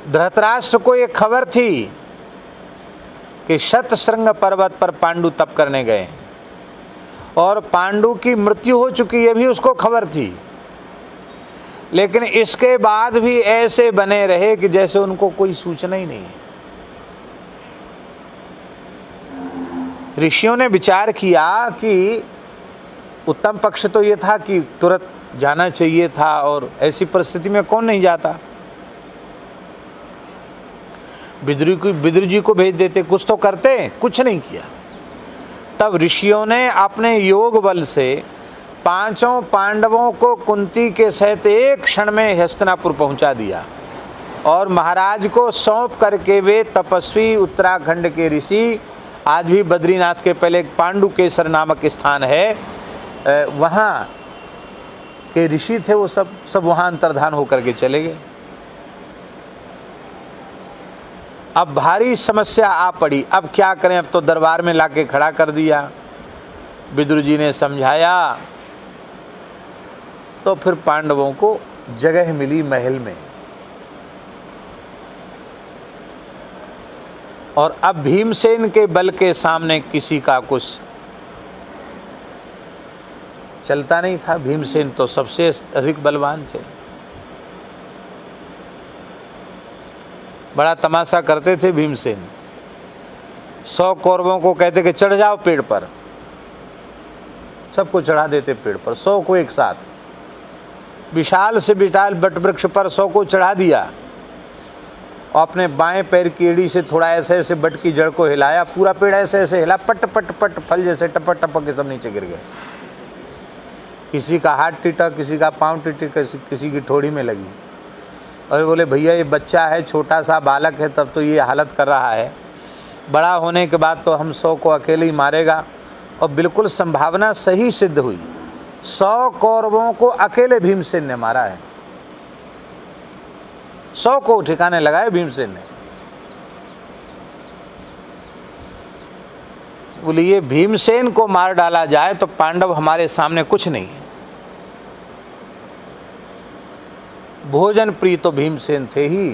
धृतराष्ट्र को ये खबर थी कि शतशृंग पर्वत पर पांडु तप करने गए और पांडु की मृत्यु हो चुकी, ये भी उसको खबर थी। लेकिन इसके बाद भी ऐसे बने रहे कि जैसे उनको कोई सूचना ही नहीं है। ऋषियों ने विचार किया कि उत्तम पक्ष तो ये था कि तुरंत जाना चाहिए था, और ऐसी परिस्थिति में कौन नहीं जाता। विदुर जी को भेज देते, कुछ तो करते, कुछ नहीं किया। तब ऋषियों ने अपने योग बल से 5 पांडवों को कुंती के सहित एक क्षण में हस्तिनापुर पहुंचा दिया और महाराज को सौंप करके वे तपस्वी उत्तराखंड के ऋषि, आज भी बद्रीनाथ के पहले पांडुकेश्वर नामक स्थान है, वहाँ के ऋषि थे, वो सब वहाँ अंतर्धान होकर के चले गए। अब भारी समस्या आ पड़ी, अब क्या करें, अब तो दरबार में लाके खड़ा कर दिया। विदुर जी ने समझाया तो फिर पांडवों को जगह मिली महल में। और अब भीमसेन के बल के सामने किसी का कुछ चलता नहीं था। भीमसेन तो सबसे अधिक बलवान थे। बड़ा तमाशा करते थे भीमसेन। 100 कौरवों को कहते कि चढ़ जाओ पेड़ पर, सबको चढ़ा देते पेड़ पर, 100 को एक साथ। विशाल से विशाल बटवृक्ष पर 100 को चढ़ा दिया और अपने बाएं पैर की एड़ी से थोड़ा ऐसे ऐसे बट की जड़ को हिलाया, पूरा पेड़ ऐसे ऐसे हिला, पट पट पट फल जैसे टपक टपक के सब नीचे गिर गए। किसी का हाथ टिटा, किसी का पाँव टिटी, किसी की ठोड़ी में लगी। और बोले भैया ये बच्चा है, छोटा सा बालक है, तब तो ये हालत कर रहा है, बड़ा होने के बाद तो हम 100 को अकेले ही मारेगा। और बिल्कुल संभावना सही सिद्ध हुई। 100 कौरवों को अकेले भीमसेन ने मारा है। 100 को ठिकाने लगाए भीमसेन ने। बोले ये भीमसेन को मार डाला जाए तो पांडव हमारे सामने कुछ नहीं है। भोजन प्रिय तो भीमसेन थे ही।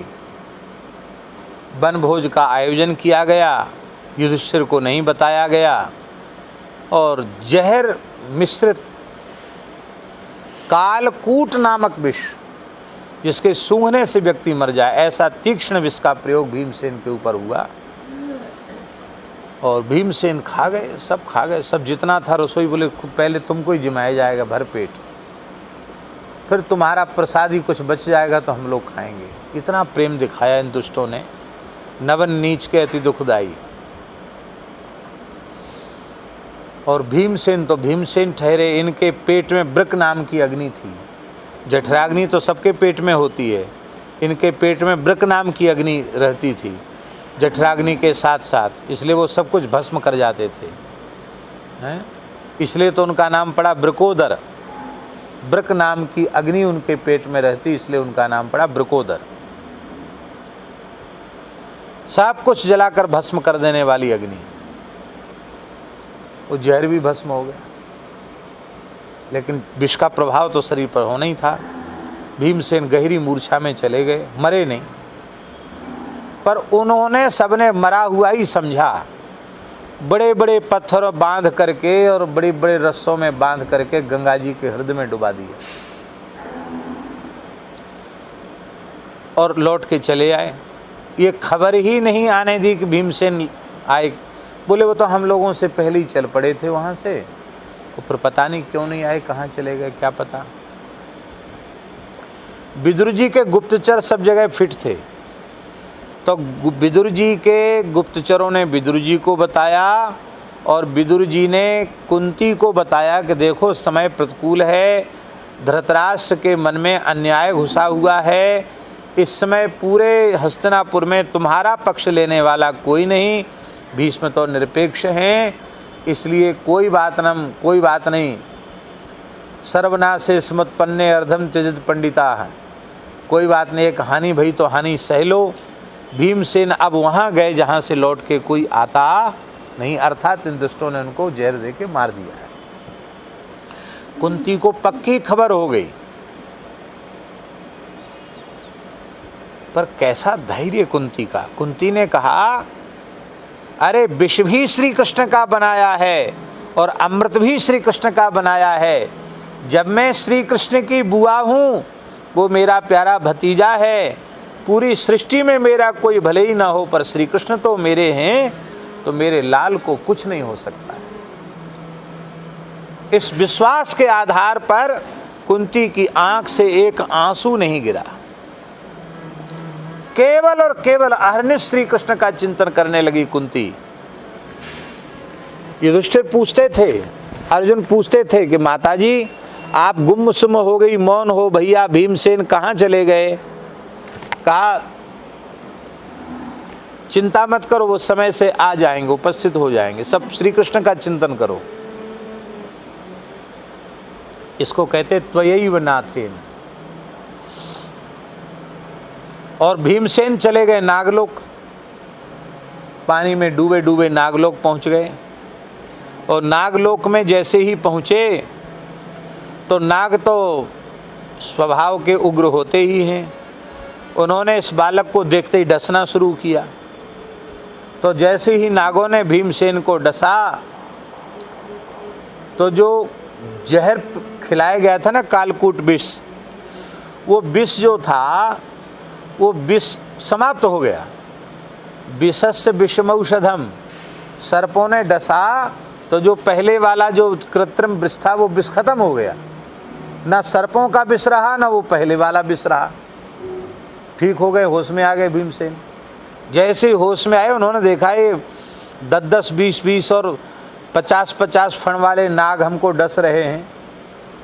वन भोज का आयोजन किया गया, युधिष्ठिर को नहीं बताया गया, और जहर मिश्रित कालकूट नामक विष, जिसके सूंघने से व्यक्ति मर जाए, ऐसा तीक्ष्ण विष का प्रयोग भीमसेन के ऊपर हुआ। और भीमसेन खा गए, सब खा गए, सब जितना था रसोई। बोले पहले तुमको ही जिमाया जाएगा भर पेट, फिर तुम्हारा प्रसाद ही कुछ बच जाएगा तो हम लोग खाएंगे। इतना प्रेम दिखाया इन दुष्टों ने, नवन नीच के अति दुखदाई। और भीमसेन तो भीमसेन ठहरे, इनके पेट में ब्रक नाम की अग्नि थी। जठराग्नि तो सबके पेट में होती है, इनके पेट में ब्रक नाम की अग्नि रहती थी जठराग्नि के साथ साथ, इसलिए वो सब कुछ भस्म कर जाते थे, हैं? इसलिए तो उनका नाम पड़ा ब्रकोदर। ब्रक नाम की अग्नि उनके पेट में रहती, इसलिए उनका नाम पड़ा ब्रकोदर। सब कुछ जलाकर भस्म कर देने वाली अग्नि। वो जहर भी भस्म हो गया, लेकिन विष का प्रभाव तो शरीर पर होना ही था। भीमसेन गहरी मूर्छा में चले गए, मरे नहीं, पर उन्होंने सबने मरा हुआ ही समझा। बड़े बड़े पत्थर बांध करके और बड़े बड़े रस्सों में बांध करके गंगा जी के हृदय में डुबा दिया और लौट के चले आए। ये खबर ही नहीं आने दी कि भीमसेन आए। बोले वो तो हम लोगों से पहले ही चल पड़े थे वहाँ से, तो फिर पता नहीं क्यों नहीं आए, कहाँ चले गए, क्या पता। विदुर जी के गुप्तचर सब जगह फिट थे, तो विदुर जी के गुप्तचरों ने विदुर जी को बताया और विदुर जी ने कुंती को बताया कि देखो समय प्रतिकूल है, धृतराष्ट्र के मन में अन्याय घुसा हुआ है, इस समय पूरे हस्तिनापुर में तुम्हारा पक्ष लेने वाला कोई नहीं, भीष्म तो निरपेक्ष हैं, इसलिए कोई बात नहीं। सर्वनाशे समुत्पन्ने अर्धम त्यजत पंडिता, कोई बात नहीं, एक हानि भई तो हानि सह लो। भीमसेन अब वहाँ गए जहाँ से लौट के कोई आता नहीं, अर्थात इन दुष्टों ने उनको जहर दे के मार दिया है। कुंती को पक्की खबर हो गई, पर कैसा धैर्य कुंती का। कुंती ने कहा, अरे विष भी श्री कृष्ण का बनाया है और अमृत भी श्री कृष्ण का बनाया है। जब मैं श्री कृष्ण की बुआ हूँ, वो मेरा प्यारा भतीजा है। पूरी सृष्टि में मेरा कोई भले ही ना हो, पर श्री कृष्ण तो मेरे हैं, तो मेरे लाल को कुछ नहीं हो सकता। इस विश्वास के आधार पर कुंती की आंख से एक आंसू नहीं गिरा। केवल और केवल अहर्निश श्री कृष्ण का चिंतन करने लगी कुंती। युधिष्ठिर पूछते थे, अर्जुन पूछते थे कि माताजी आप गुमसुम हो गई, मौन हो, भैया भीमसेन कहाँ चले गए। कहा चिंता मत करो, वो समय से आ जाएंगे, उपस्थित हो जाएंगे, सब श्री कृष्ण का चिंतन करो। इसको कहते त्वयैव नाथेन। और भीमसेन चले गए नागलोक, पानी में डूबे डूबे नागलोक पहुंच गए। और नागलोक में जैसे ही पहुंचे तो नाग तो स्वभाव के उग्र होते ही हैं। उन्होंने इस बालक को देखते ही डसना शुरू किया। तो जैसे ही नागों ने भीमसेन को डसा, तो जो जहर खिलाया गया था ना, कालकूट विष, वो विष जो था वो विष समाप्त हो गया। विषस्य विषमौषधम, सर्पों ने डसा तो जो पहले वाला जो कृत्रिम विष था वो विष खत्म हो गया। ना सर्पों का विष रहा, ना वो पहले वाला विष रहा। ठीक हो गए, होश में आ गए भीमसेन। जैसे ही होश में आए, उन्होंने देखा ये 10-10, 20-20 और 50-50 फण वाले नाग हमको डस रहे हैं।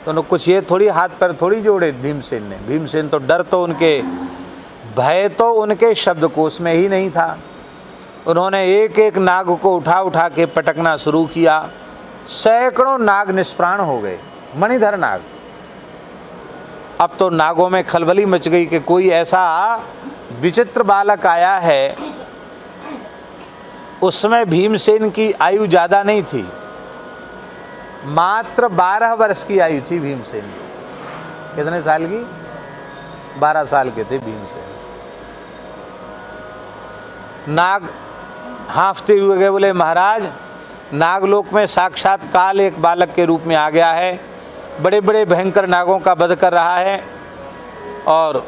तो उन्होंने कुछ ये थोड़ी हाथ पैर थोड़ी जोड़े भीमसेन ने। भीमसेन तो डर तो उनके, भय तो उनके शब्दकोश में ही नहीं था। उन्होंने एक एक नाग को उठा उठा के पटकना शुरू किया। सैकड़ों नाग निष्प्राण हो गए, मणिधर नाग। अब तो नागों में खलबली मच गई कि कोई ऐसा विचित्र बालक आया है। उस समय भीमसेन की आयु ज़्यादा नहीं थी, मात्र 12 वर्ष की आयु थी भीमसेन। कितने साल की? 12 साल के थे भीमसेन। नाग हाँफते हुए गए, बोले महाराज नागलोक में साक्षात काल एक बालक के रूप में आ गया है, बड़े बड़े भयंकर नागों का वध कर रहा है और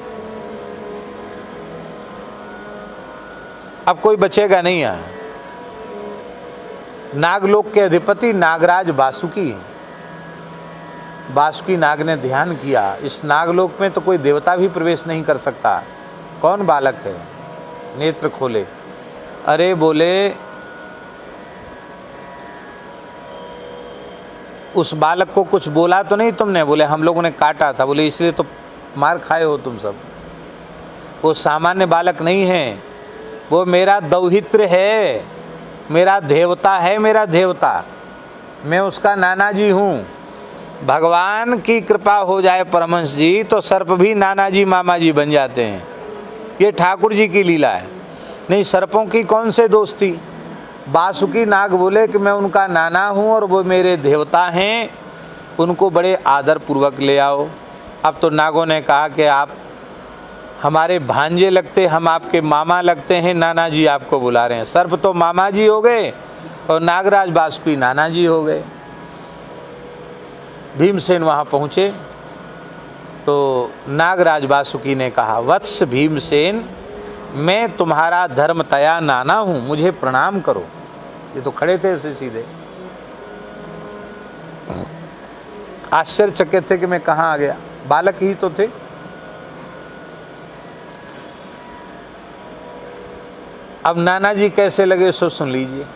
अब कोई बचेगा नहीं है। नागलोक के अधिपति नागराज वासुकी, वासुकी नाग ने ध्यान किया, इस नागलोक में तो कोई देवता भी प्रवेश नहीं कर सकता। कौन बालक है? नेत्र खोले, अरे बोले उस बालक को कुछ बोला तो नहीं तुमने? बोले हम लोगों ने काटा था। बोले इसलिए तो मार खाए हो तुम सब। वो सामान्य बालक नहीं है, वो मेरा दौहित्र है, मेरा देवता है, मेरा देवता। मैं उसका नाना जी हूँ। भगवान की कृपा हो जाए परमहंस जी तो सर्प भी नाना जी मामा जी बन जाते हैं। ये ठाकुर जी की लीला है। नहीं, सर्पों की कौन से दोस्ती। वासुकी नाग बोले कि मैं उनका नाना हूँ और वो मेरे देवता हैं, उनको बड़े आदर पूर्वक ले आओ। अब तो नागों ने कहा कि आप हमारे भांजे लगते, हम आपके मामा लगते हैं, नाना जी आपको बुला रहे हैं। सर्प तो मामा जी हो गए और नागराज वासुकी नाना जी हो गए। भीमसेन वहाँ पहुँचे तो नागराज वासुकी ने कहा, वत्स भीमसेन, मैं तुम्हारा धर्मतया नाना हूँ, मुझे प्रणाम करो। ये तो खड़े थे ऐसे सीधे, आश्चर्यचकित थे कि मैं कहाँ आ गया। बालक ही तो थे। अब नाना जी कैसे लगे सो सुन लीजिए।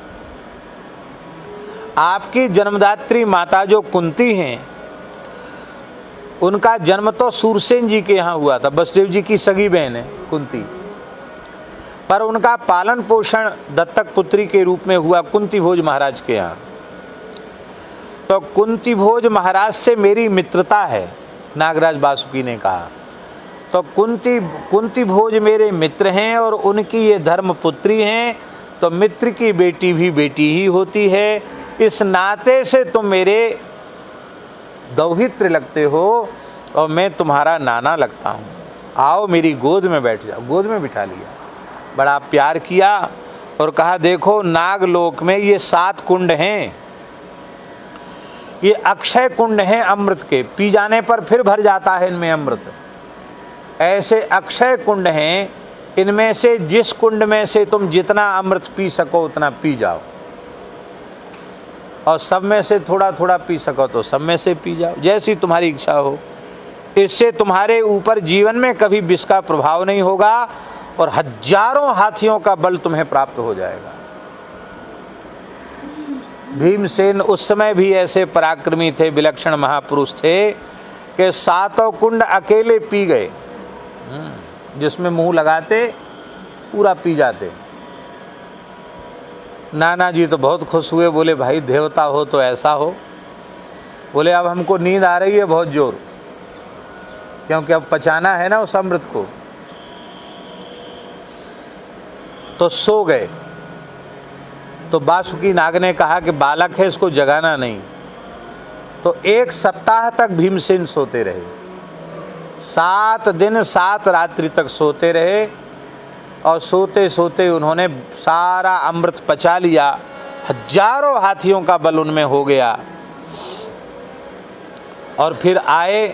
आपकी जन्मदात्री माता जो कुंती हैं, उनका जन्म तो सूरसेन जी के यहाँ हुआ था। वसुदेव जी की सगी बहन है कुंती, पर उनका पालन पोषण दत्तक पुत्री के रूप में हुआ कुंती भोज महाराज के यहाँ। तो कुंती भोज महाराज से मेरी मित्रता है, नागराज वासुकी ने कहा। तो कुंती भोज मेरे मित्र हैं और उनकी ये धर्म पुत्री हैं, तो मित्र की बेटी भी बेटी ही होती है। इस नाते से तुम मेरे दौहित्र लगते हो और मैं तुम्हारा नाना लगता हूँ। आओ मेरी गोद में बैठ जाओ। गोद में बिठा लिया, बड़ा प्यार किया और कहा देखो नागलोक में ये 7 कुंड हैं, ये अक्षय कुंड हैं अमृत के, पी जाने पर फिर भर जाता है इनमें अमृत। ऐसे अक्षय कुंड हैं, इनमें से जिस कुंड में से तुम जितना अमृत पी सको उतना पी जाओ, और सब में से थोड़ा थोड़ा पी सको तो सब में से पी जाओ, जैसी तुम्हारी इच्छा हो। इससे तुम्हारे ऊपर जीवन में कभी विष का प्रभाव नहीं होगा और हजारों हाथियों का बल तुम्हें प्राप्त हो जाएगा। भीमसेन उस समय भी ऐसे पराक्रमी थे, विलक्षण महापुरुष थे कि 7 कुंड अकेले पी गए, जिसमें मुंह लगाते पूरा पी जाते। नाना जी तो बहुत खुश हुए, बोले भाई देवता हो तो ऐसा हो। बोले अब हमको नींद आ रही है बहुत जोर, क्योंकि अब पचाना है ना उस अमृत को। तो सो गए। तो वासुकी नाग ने कहा कि बालक है, इसको जगाना नहीं। तो 1 सप्ताह तक भीमसेन सोते रहे, 7 दिन 7 रात्रि तक सोते रहे, और सोते सोते उन्होंने सारा अमृत पचा लिया। हजारों हाथियों का बल उनमें हो गया। और फिर आए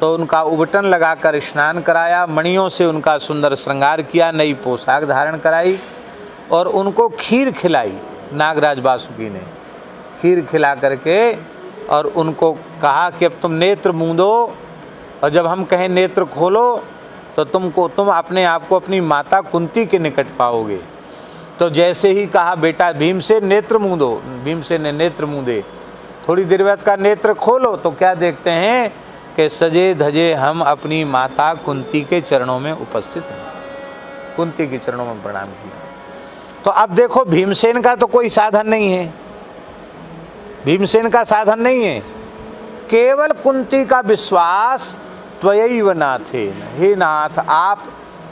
तो उनका उबटन लगाकर स्नान कराया, मणियों से उनका सुंदर श्रृंगार किया, नई पोशाक धारण कराई और उनको खीर खिलाई। नागराज वासुकी ने खीर खिला करके और उनको कहा कि अब तुम नेत्र मूंदो, और जब हम कहें नेत्र खोलो तो तुम अपने आप को अपनी माता कुंती के निकट पाओगे। तो जैसे ही कहा बेटा भीमसेन नेत्र मूंदो, भीमसेन ने नेत्र मूंदे। थोड़ी देर बाद का नेत्र खोलो तो क्या देखते हैं कि सजे धजे हम अपनी माता कुंती के चरणों में उपस्थित हैं। कुंती के चरणों में प्रणाम किया। तो अब देखो भीमसेन का तो कोई साधन नहीं है, भीमसेन का साधन नहीं है, केवल कुंती का विश्वास। त्वयैव नाथेन, हे नाथ आप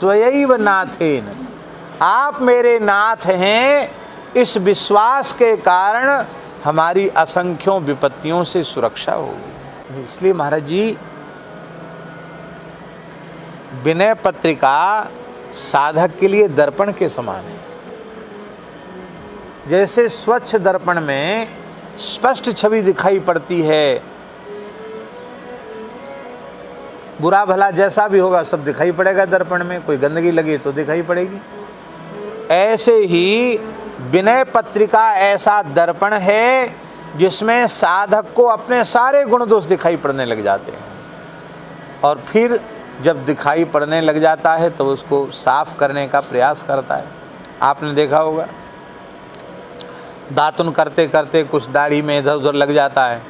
त्वयैव नाथेन, आप मेरे नाथ हैं, इस विश्वास के कारण हमारी असंख्यों विपत्तियों से सुरक्षा होगी। इसलिए महाराज जी विनय पत्रिका साधक के लिए दर्पण के समान है। जैसे स्वच्छ दर्पण में स्पष्ट छवि दिखाई पड़ती है, बुरा भला जैसा भी होगा सब दिखाई पड़ेगा दर्पण में, कोई गंदगी लगी तो दिखाई पड़ेगी। ऐसे ही विनय पत्रिका ऐसा दर्पण है जिसमें साधक को अपने सारे गुण दोष दिखाई पड़ने लग जाते हैं, और फिर जब दिखाई पड़ने लग जाता है तो उसको साफ करने का प्रयास करता है। आपने देखा होगा दातुन करते करते कुछ दाढ़ी में इधर उधर लग जाता है,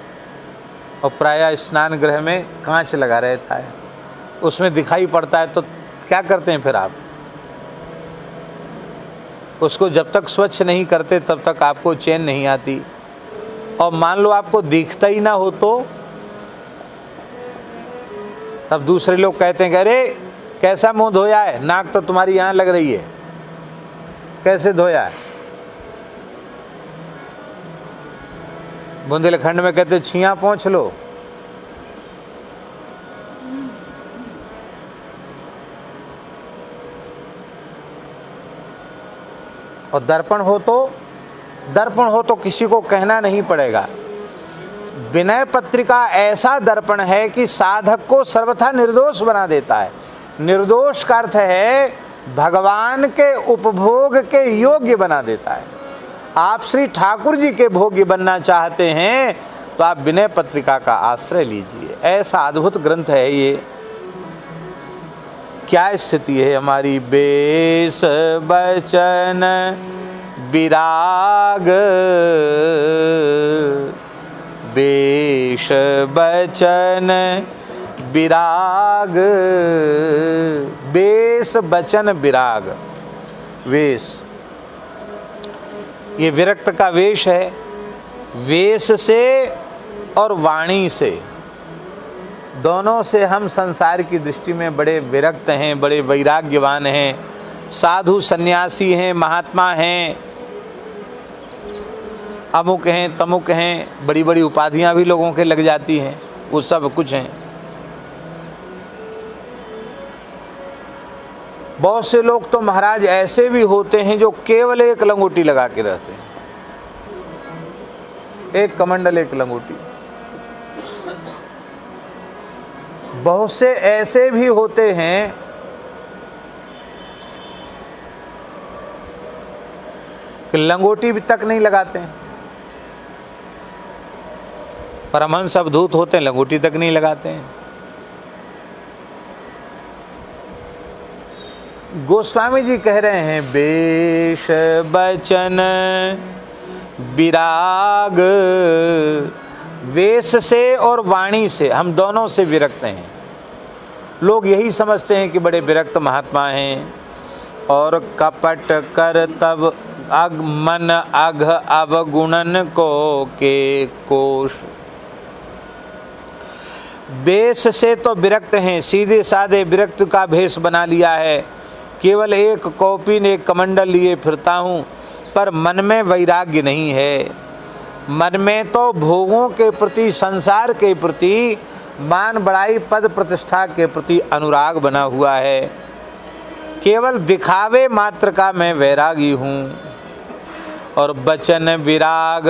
और प्रायः स्नान गृह में कांच लगा रहता है, उसमें दिखाई पड़ता है, तो क्या करते हैं फिर आप? उसको जब तक स्वच्छ नहीं करते तब तक आपको चैन नहीं आती। और मान लो आपको दिखता ही ना हो तो तब दूसरे लोग कहते हैं कि अरे कैसा मुंह धोया है, नाक तो तुम्हारी यहाँ लग रही है, कैसे धोया है? बुंदेलखंड में कहते छिया पोंछ लो। और दर्पण हो तो किसी को कहना नहीं पड़ेगा। विनय पत्रिका ऐसा दर्पण है कि साधक को सर्वथा निर्दोष बना देता है। निर्दोष का अर्थ है भगवान के उपभोग के योग्य बना देता है। आप श्री ठाकुर जी के भोग्य बनना चाहते हैं तो आप विनय पत्रिका का आश्रय लीजिए। ऐसा अद्भुत ग्रंथ है ये। क्या स्थिति है हमारी? बेस बचन विराग, बेश बचन विराग, बेस बचन विराग। वेश, ये विरक्त का वेश है। वेश से और वाणी से, दोनों से हम संसार की दृष्टि में बड़े विरक्त हैं, बड़े वैराग्यवान हैं, साधु सन्यासी हैं, महात्मा हैं, अमुक हैं तमुक हैं, बड़ी बड़ी उपाधियां भी लोगों के लग जाती हैं, वो सब कुछ हैं। बहुत से लोग तो महाराज ऐसे भी होते हैं जो केवल एक लंगोटी लगा के रहते हैं, एक कमंडल एक लंगोटी। बहुत से ऐसे भी होते हैं कि लंगोटी भी तक नहीं लगाते हैं। परमहंस अवधूत होते हैं, लंगोटी तक नहीं लगाते हैं। गोस्वामी जी कह रहे हैं वेश बचन विराग, वेश से और वाणी से हम दोनों से विरक्त हैं। लोग यही समझते हैं कि बड़े विरक्त महात्मा हैं। और कपट कर तब अग मन अघ अवगुणन को के कोश, वेश से तो विरक्त हैं, सीधे साधे विरक्त का भेष बना लिया है। केवल एक कौपीन एक कमंडल लिए फिरता हूँ, पर मन में वैराग्य नहीं है। मन में तो भोगों के प्रति, संसार के प्रति, मान बड़ाई पद प्रतिष्ठा के प्रति अनुराग बना हुआ है। केवल दिखावे मात्र का मैं वैरागी हूँ। और वचन विराग,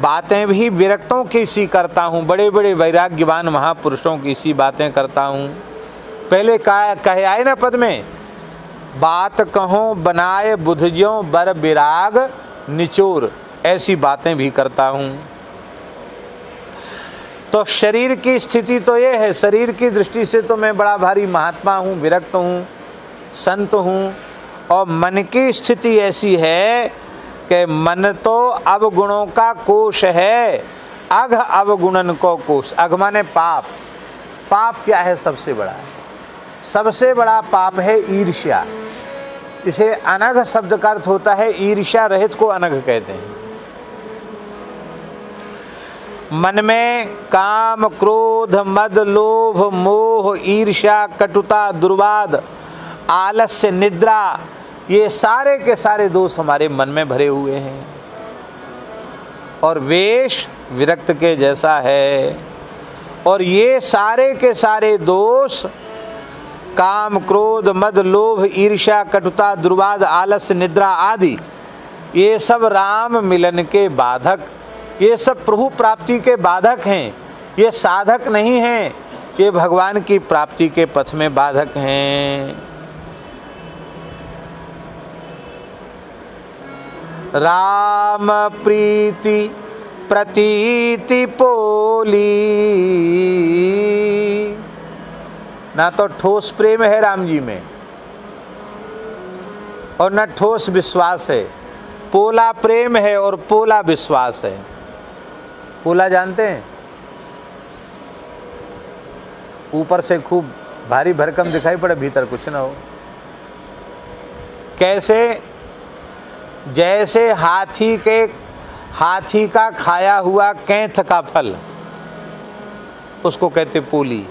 बातें भी विरक्तों की सी करता हूँ, बड़े बड़े वैराग्यवान महापुरुषों की सी बातें करता हूँ। पहले कहे आए ना पद में, बात कहो बनाए बुधज्यों बर विराग निचोर, ऐसी बातें भी करता हूँ। तो शरीर की स्थिति तो ये है, शरीर की दृष्टि से तो मैं बड़ा भारी महात्मा हूँ, विरक्त हूँ, संत हूँ। और मन की स्थिति ऐसी है कि मन तो अवगुणों का कोश है, अघ अवगुणन को कोश। अघ माने पाप। पाप क्या है? सबसे बड़ा, सबसे बड़ा पाप है ईर्ष्या। इसे अनघ शब्द का अर्थ होता है ईर्ष्या रहित को अनघ कहते हैं। मन में काम क्रोध मद लोभ मोह ईर्ष्या कटुता दुर्वाद आलस्य निद्रा, ये सारे के सारे दोष हमारे मन में भरे हुए हैं। और वेश विरक्त के जैसा है। और ये सारे के सारे दोष, काम क्रोध मद लोभ ईर्ष्या कटुता दुर्वाद आलस्य निद्रा आदि, ये सब राम मिलन के बाधक, ये सब प्रभु प्राप्ति के बाधक हैं। ये साधक नहीं हैं, ये भगवान की प्राप्ति के पथ में बाधक हैं। राम प्रीति प्रतीति पोली, ना तो ठोस प्रेम है राम जी में और न ठोस विश्वास है। पोला प्रेम है और पोला विश्वास है। पोला जानते हैं? ऊपर से खूब भारी भरकम दिखाई पड़े, भीतर कुछ ना हो। कैसे? जैसे हाथी का खाया हुआ कैंथ का फल, उसको कहते पोली।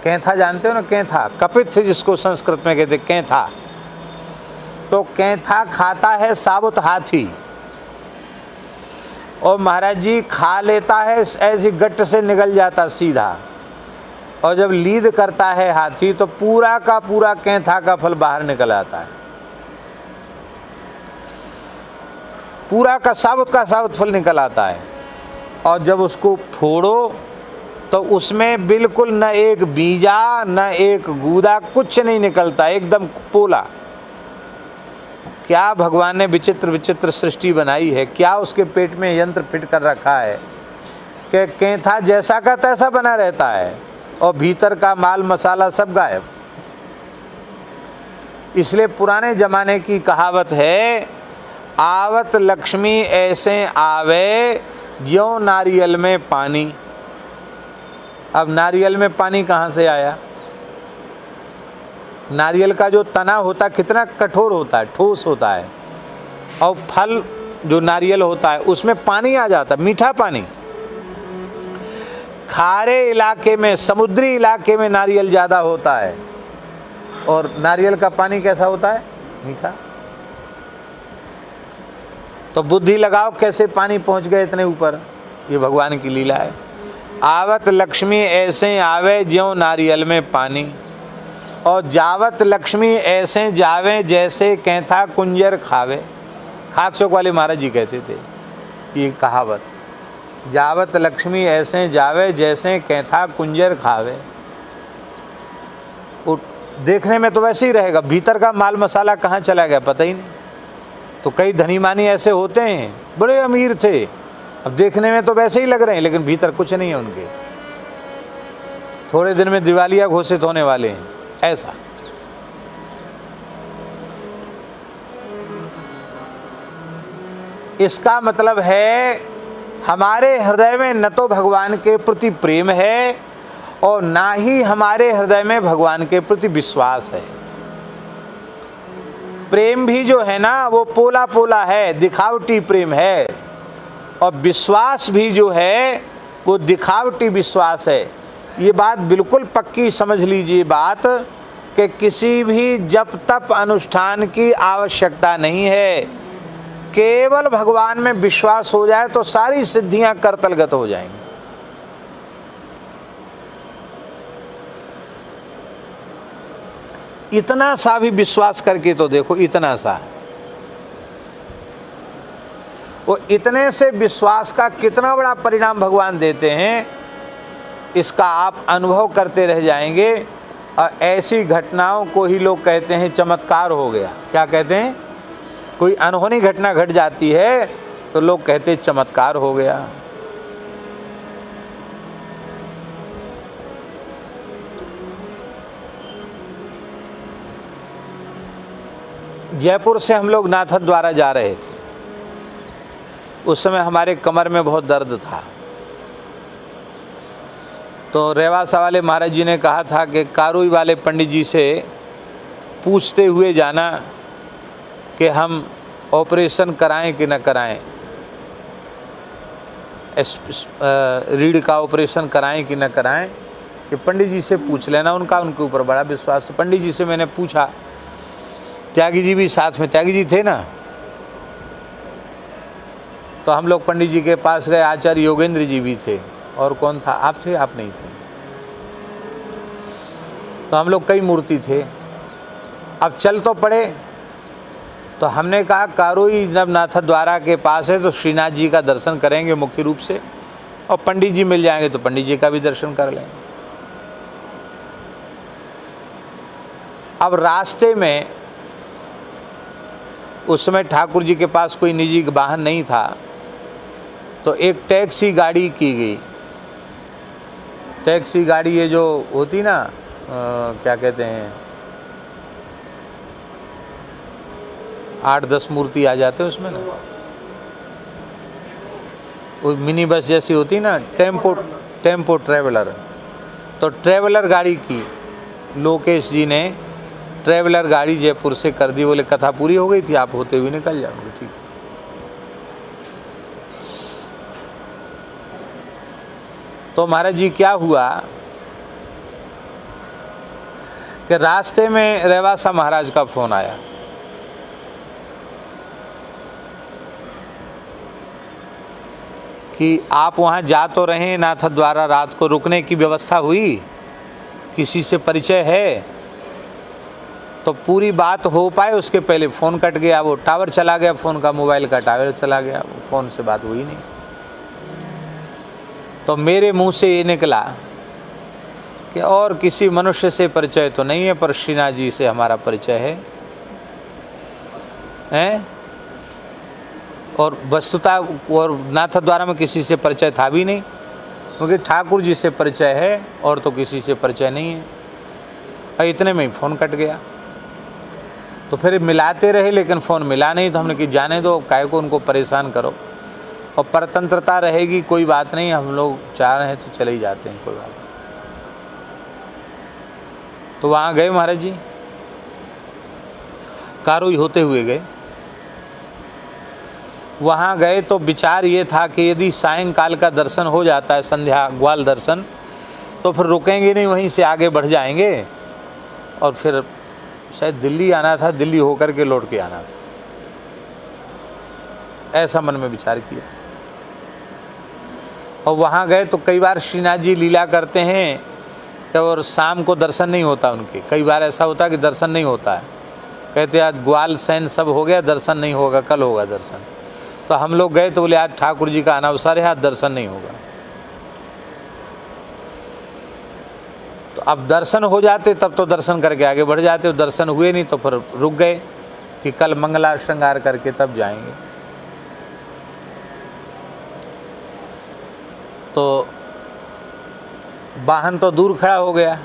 कैंथा जानते हो ना? कैंथा कपित्थ जिसको संस्कृत में कहते कैंथा। तो कैंथा खाता है साबुत हाथी, और महाराज जी खा लेता है, ऐसी गट्ट से निकल जाता सीधा। और जब लीद करता है हाथी तो पूरा का पूरा कैंथा का फल बाहर निकल आता है। पूरा का साबुत फल निकल आता है। और जब उसको फोड़ो तो उसमें बिल्कुल न एक बीजा न एक गूदा, कुछ नहीं निकलता, एकदम पोला। क्या भगवान ने विचित्र विचित्र सृष्टि बनाई है, क्या उसके पेट में यंत्र फिट कर रखा है कि कैंथा जैसा का तैसा बना रहता है और भीतर का माल मसाला सब गायब। इसलिए पुराने जमाने की कहावत है, आवत लक्ष्मी ऐसे आवे ज्यों नारियल में पानी। अब नारियल में पानी कहाँ से आया? नारियल का जो तना होता कितना कठोर होता है, ठोस होता है, और फल जो नारियल होता है उसमें पानी आ जाता, मीठा पानी। खारे इलाके में, समुद्री इलाके में नारियल ज़्यादा होता है, और नारियल का पानी कैसा होता है? मीठा। तो बुद्धि लगाओ कैसे पानी पहुंच गए इतने ऊपर। ये भगवान की लीला है। आवत लक्ष्मी ऐसे आवे ज्यों नारियल में पानी। और जावत लक्ष्मी ऐसे जावे जैसे कैथा कुंजर खावे। खाक चौक वाले महाराज जी कहते थे ये कहावत, जावत लक्ष्मी ऐसे जावे जैसे कैथा कुंजर खावे। वो देखने में तो वैसे ही रहेगा, भीतर का माल मसाला कहाँ चला गया पता ही नहीं। तो कई धनी मानी ऐसे होते हैं, बड़े अमीर थे, अब देखने में तो वैसे ही लग रहे हैं लेकिन भीतर कुछ नहीं है उनके, थोड़े दिन में दिवालिया घोषित होने वाले हैं, ऐसा। इसका मतलब है हमारे हृदय में न तो भगवान के प्रति प्रेम है और ना ही हमारे हृदय में भगवान के प्रति विश्वास है। प्रेम भी जो है ना वो पोला पोला है, दिखावटी प्रेम है, और विश्वास भी जो है वो दिखावटी विश्वास है। ये बात बिल्कुल पक्की समझ लीजिए बात कि किसी भी जप तप अनुष्ठान की आवश्यकता नहीं है, केवल भगवान में विश्वास हो जाए तो सारी सिद्धियां करतलगत हो जाएंगी। इतना सा भी विश्वास करके तो देखो, इतना सा, वो इतने से विश्वास का कितना बड़ा परिणाम भगवान देते हैं, इसका आप अनुभव करते रह जाएंगे। और ऐसी घटनाओं को ही लोग कहते हैं चमत्कार हो गया। क्या कहते हैं? कोई अनहोनी घटना घट जाती है तो लोग कहते हैं चमत्कार हो गया। जयपुर से हम लोग नाथद्वारा द्वारा जा रहे थे, उस समय हमारे कमर में बहुत दर्द था। तो रेवासा वाले महाराज जी ने कहा था कि कारुई वाले पंडित जी से पूछते हुए जाना कि हम ऑपरेशन कराएं कि न कराएं, रीढ़ का ऑपरेशन कराएं कि न कराएं, कि पंडित जी से पूछ लेना। उनके ऊपर बड़ा विश्वास। तो पंडित जी से मैंने पूछा, त्यागी जी भी साथ में, त्यागी जी थे ना, तो हम लोग पंडित जी के पास गए। आचार्य योगेंद्र जी भी थे, और कौन था? आप थे? आप नहीं थे। तो हम लोग कई मूर्ति थे। अब चल तो पड़े, तो हमने कहा कारुई जब नाथद्वारा के पास है तो श्रीनाथ जी का दर्शन करेंगे मुख्य रूप से, और पंडित जी मिल जाएंगे तो पंडित जी का भी दर्शन कर लेंगे। अब रास्ते में उस समय ठाकुर जी के पास कोई निजी वाहन नहीं था, तो एक टैक्सी गाड़ी की गई। टैक्सी गाड़ी ये जो होती ना, क्या कहते हैं, 8-10 मूर्ति आ जाते हैं उसमें ना, वो मिनी बस जैसी होती ना, टेम्पो ट्रैवलर। तो ट्रैवलर गाड़ी की लोकेश जी ने ट्रैवलर गाड़ी जयपुर से कर दी। बोले कथा पूरी हो गई थी, आप होते हुए निकल जाओगे। ठीक। तो महाराज जी क्या हुआ कि रास्ते में रेवासा महाराज का फोन आया कि आप वहाँ जा तो रहे नाथद्वारा, रात को रुकने की व्यवस्था हुई, किसी से परिचय है? तो पूरी बात हो पाए उसके पहले फ़ोन कट गया, वो टावर चला गया, फ़ोन का मोबाइल का टावर चला गया, फ़ोन से बात हुई नहीं। तो मेरे मुंह से ये निकला कि और किसी मनुष्य से परिचय तो नहीं है, पर श्रीनाथ जी से हमारा परिचय है, हैं? और वस्तुतः और नाथद्वारा में किसी से परिचय था भी नहीं, क्योंकि ठाकुर जी से परिचय है और तो किसी से परिचय नहीं है। और इतने में ही फ़ोन कट गया। तो फिर मिलाते रहे लेकिन फ़ोन मिला नहीं। तो हमने कि जाने दो, काहे को उनको परेशान करो, और परतंत्रता रहेगी, कोई बात नहीं, हम लोग चाह रहे हैं तो चले ही जाते हैं, कोई बात नहीं। तो वहाँ गए महाराज जी, कारुई होते हुए गए। वहाँ गए तो विचार ये था कि यदि सायंकाल का दर्शन हो जाता है, संध्या ग्वाल दर्शन, तो फिर रुकेंगे नहीं, वहीं से आगे बढ़ जाएंगे, और फिर शायद दिल्ली आना था, दिल्ली होकर के लौट के आना था, ऐसा मन में विचार किया। और वहाँ गए तो कई बार श्रीनाथ जी लीला करते हैं कि और शाम को दर्शन नहीं होता उनके, कई बार ऐसा होता है कि दर्शन नहीं होता है, कहते आज ग्वाल सैन सब हो गया, दर्शन नहीं होगा, कल होगा दर्शन। तो हम लोग गए तो बोले आज ठाकुर जी का अनावसर है, आज दर्शन नहीं होगा। तो अब दर्शन हो जाते तब तो दर्शन करके आगे बढ़ जाते, दर्शन हुए नहीं तो फिर रुक गए कि कल मंगला श्रृंगार करके तब जाएंगे। तो वाहन तो दूर खड़ा हो गया,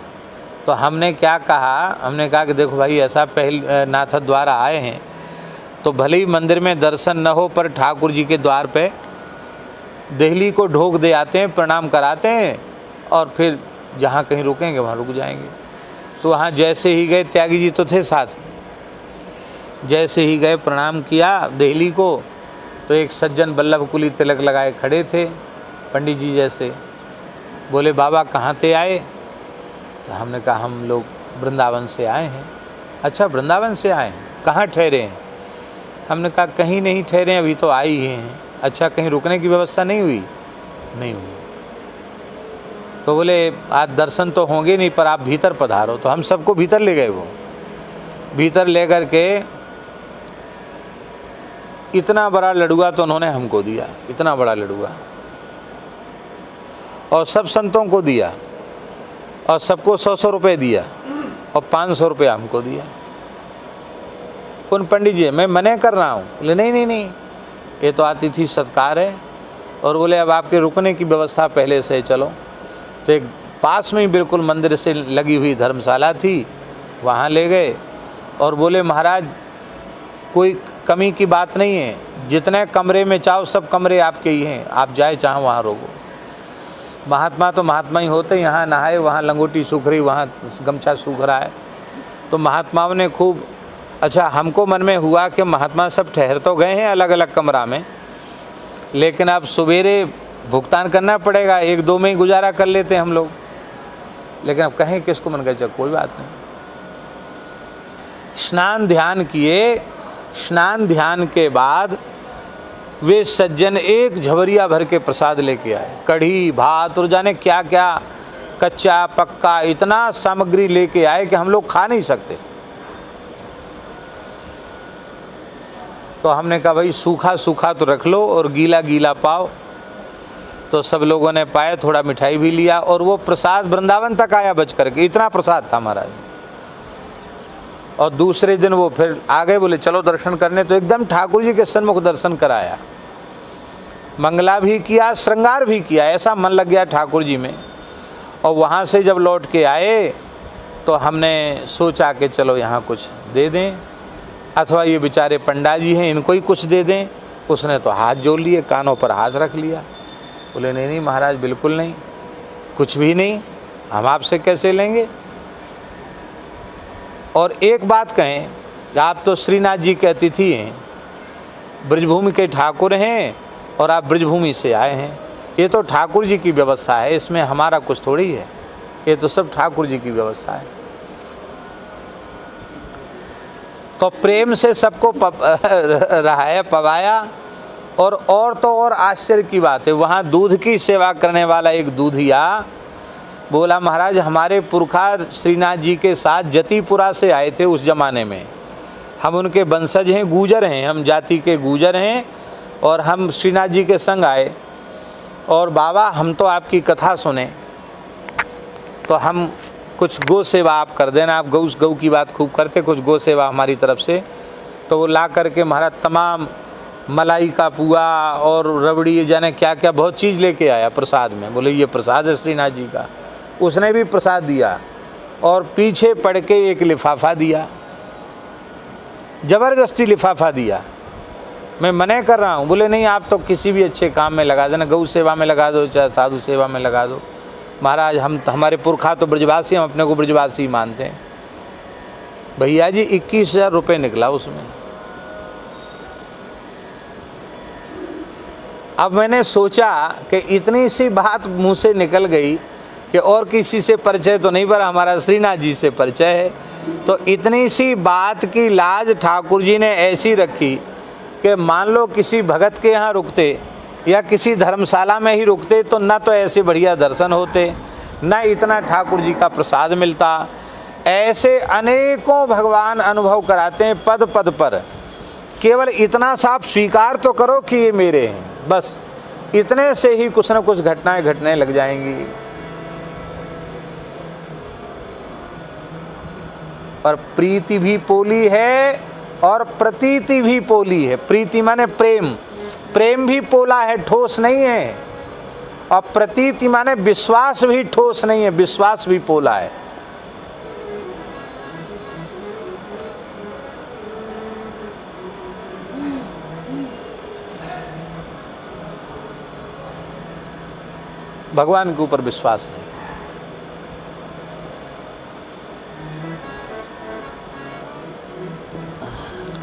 तो हमने क्या कहा, हमने कहा कि देखो भाई ऐसा पहले नाथ द्वारा आए हैं तो भले ही मंदिर में दर्शन न हो पर ठाकुर जी के द्वार पे देहली को ढोक दे आते हैं, प्रणाम कराते हैं और फिर जहाँ कहीं रुकेंगे वहाँ रुक जाएंगे। तो वहाँ जैसे ही गए, त्यागी जी तो थे साथ, जैसे ही गए प्रणाम किया देहली को, तो एक सज्जन वल्लभ कुली तिलक लगाए खड़े थे पंडित जी जैसे, बोले बाबा कहाँ से आए? तो हमने कहा हम लोग वृंदावन से आए हैं। अच्छा वृंदावन से आए हैं, कहाँ ठहरे हैं? हमने कहा कहीं नहीं ठहरे, अभी तो आए ही हैं। अच्छा कहीं रुकने की व्यवस्था नहीं हुई? नहीं हुई। तो बोले आज दर्शन तो होंगे नहीं पर आप भीतर पधारो। तो हम सबको भीतर ले गए, वो भीतर ले कर के इतना बड़ा लडुआ तो उन्होंने हमको दिया, इतना बड़ा लडुआ, और सब संतों को दिया और सबको 100-100 रुपये दिया और 500 रुपये हमको दिया। उन पंडित जी मैं मने कर रहा हूँ, बोले नहीं नहीं नहीं ये तो अतिथि सत्कार है, और बोले अब आपके रुकने की व्यवस्था पहले से चलो। तो एक पास में ही बिल्कुल मंदिर से लगी हुई धर्मशाला थी, वहाँ ले गए और बोले महाराज कोई कमी की बात नहीं है, जितने कमरे में चाहो सब कमरे आपके ही हैं, आप जाए चाहो वहाँ रोको। महात्मा तो महात्मा ही होते, यहाँ नहाए वहाँ लंगोटी सूख रही, वहाँ गमछा सूख रहा है। तो महात्माओं ने खूब, अच्छा हमको मन में हुआ कि महात्मा सब ठहर तो गए हैं अलग अलग कमरा में, लेकिन अब सवेरे भुगतान करना पड़ेगा, 1-2 में ही गुजारा कर लेते हैं हम लोग, लेकिन अब कहें किसको, मन कर कोई बात नहीं। स्नान ध्यान किए, स्नान ध्यान के बाद वे सज्जन एक झवरिया भर के प्रसाद लेके आए, कढ़ी भात और जाने क्या क्या, कच्चा पक्का इतना सामग्री लेके आए कि हम लोग खा नहीं सकते। तो हमने कहा भाई सूखा सूखा तो रख लो और गीला गीला पाओ। तो सब लोगों ने पाए, थोड़ा मिठाई भी लिया, और वो प्रसाद वृंदावन तक आया बच करके, इतना प्रसाद था महाराज। और दूसरे दिन वो फिर आ गए, बोले चलो दर्शन करने। तो एकदम ठाकुर जी के सन्मुख दर्शन कराया, मंगला भी किया, श्रृंगार भी किया, ऐसा मन लग गया ठाकुर जी में। और वहाँ से जब लौट के आए तो हमने सोचा कि चलो यहाँ कुछ दे दें, अथवा ये बेचारे पंडा जी हैं इनको ही कुछ दे दें। उसने तो हाथ जोड़ लिए, कानों पर हाथ रख लिया, बोले नहीं नहीं महाराज बिल्कुल नहीं, कुछ भी नहीं, हम आपसे कैसे लेंगे। और एक बात कहें, आप तो श्रीनाथ जी के अतिथि हैं, ब्रजभूमि के ठाकुर हैं और आप ब्रजभूमि से आए हैं, ये तो ठाकुर जी की व्यवस्था है, इसमें हमारा कुछ थोड़ी है, ये तो सब ठाकुर जी की व्यवस्था है। तो प्रेम से सबको रहाया पवाया। और तो और आश्चर्य की बात है, वहाँ दूध की सेवा करने वाला एक दूधिया बोला महाराज हमारे पुरखा श्रीनाथ जी के साथ जतिपुरा से आए थे उस ज़माने में, हम उनके वंशज हैं, गूजर हैं, हम जाति के गूजर हैं, और हम श्रीनाथ जी के संग आए, और बाबा हम तो आपकी कथा सुने, तो हम कुछ गौ सेवा आप कर देना, आप गौ की बात खूब करते, कुछ गौ सेवा हमारी तरफ से। तो वो ला करके महाराज तमाम मलाई का पुआ और रबड़ी जाने क्या क्या बहुत चीज़ लेके आया प्रसाद में। बोले ये प्रसाद है श्रीनाथ जी का। उसने भी प्रसाद दिया और पीछे पड़ के एक लिफाफा दिया, ज़बरदस्ती लिफाफा दिया। मैं मने कर रहा हूँ, बोले नहीं आप तो किसी भी अच्छे काम में लगा देना, गौ सेवा में लगा दो, चाहे साधु सेवा में लगा दो। महाराज हम हमारे पुरखा तो ब्रजवासी, हम अपने को ब्रजवासी मानते हैं। भैया जी 21,000 रुपये निकला उसमें। अब मैंने सोचा कि इतनी सी बात मुँह से निकल गई कि और किसी से परिचय तो नहीं, पर हमारा श्रीनाथ जी से परिचय है। तो इतनी सी बात की लाज ठाकुर जी ने ऐसी रखी कि मान लो किसी भगत के यहाँ रुकते या किसी धर्मशाला में ही रुकते तो ना तो ऐसे बढ़िया दर्शन होते, न इतना ठाकुर जी का प्रसाद मिलता। ऐसे अनेकों भगवान अनुभव कराते हैं पद पद पर। केवल इतना सा आप स्वीकार तो करो कि ये मेरे हैं, बस इतने से ही कुछ न कुछ घटनाएं घटने लग जाएंगी। और प्रीति भी पोली है और प्रतीति भी पोली है। प्रीति माने प्रेम, प्रेम भी पोला है, ठोस नहीं है। और प्रतीति माने विश्वास भी ठोस नहीं है, विश्वास भी पोला है। भगवान के ऊपर विश्वास नहीं।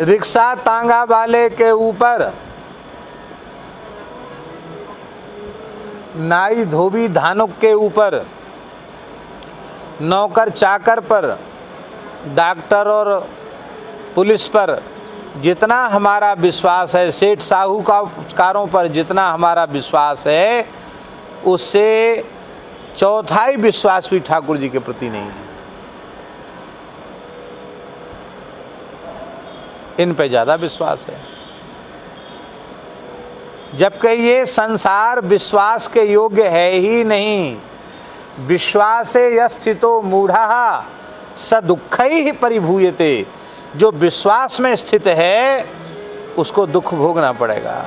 रिक्शा तांगा वाले के ऊपर, नाई धोबी धानुक के ऊपर, नौकर चाकर पर, डॉक्टर और पुलिस पर जितना हमारा विश्वास है, सेठ साहूकारों पर जितना हमारा विश्वास है, उससे चौथाई विश्वास भी ठाकुर जी के प्रति नहीं है। इन पे ज़्यादा विश्वास है। जबकि ये संसार विश्वास के योग्य है ही नहीं। विश्वासे यस्थितो मूढ़ः स दुःखैः ही परिभूयते। जो विश्वास में स्थित है उसको दुख भोगना पड़ेगा।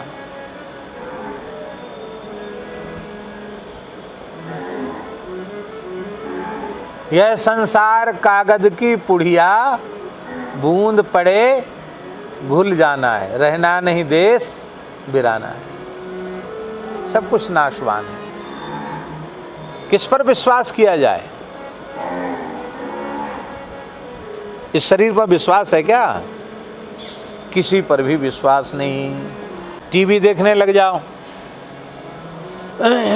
यह संसार कागज की पुड़िया, बूंद पड़े भूल जाना है, रहना नहीं देश बिराना है। सब कुछ नाशवान है। किस पर विश्वास किया जाए? इस शरीर पर विश्वास है क्या? किसी पर भी विश्वास नहीं। टीवी देखने लग जाओ,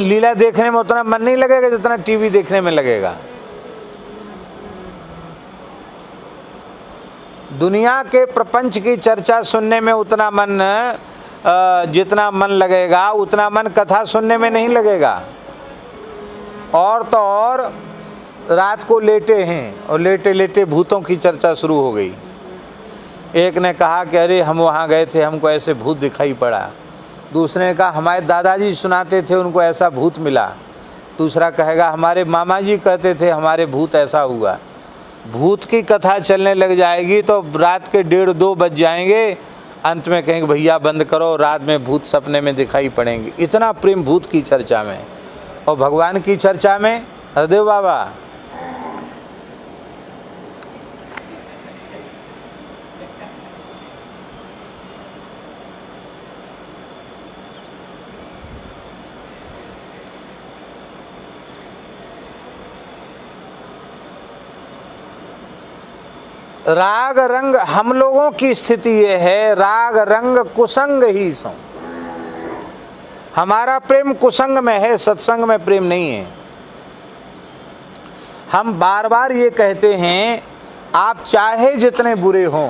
लीला देखने में उतना मन नहीं लगेगा जितना टीवी देखने में लगेगा। दुनिया के प्रपंच की चर्चा सुनने में उतना मन, जितना मन लगेगा उतना मन कथा सुनने में नहीं लगेगा। और तो और रात को लेटे हैं और लेटे लेटे भूतों की चर्चा शुरू हो गई। एक ने कहा कि अरे हम वहाँ गए थे, हमको ऐसे भूत दिखाई पड़ा। दूसरे ने कहा हमारे दादाजी सुनाते थे, उनको ऐसा भूत मिला। दूसरा कहेगा हमारे मामा जी कहते थे, हमारे भूत ऐसा हुआ। भूत की कथा चलने लग जाएगी तो रात के 1:30-2 बज जाएंगे। अंत में कहेंगे भैया बंद करो, रात में भूत सपने में दिखाई पड़ेंगे। इतना प्रेम भूत की चर्चा में। और भगवान की चर्चा में हरदेव बाबा, राग रंग हम लोगों की स्थिति ये है, राग रंग कुसंग ही सो। हमारा प्रेम कुसंग में है, सत्संग में प्रेम नहीं है। हम बार बार ये कहते हैं आप चाहे जितने बुरे हों,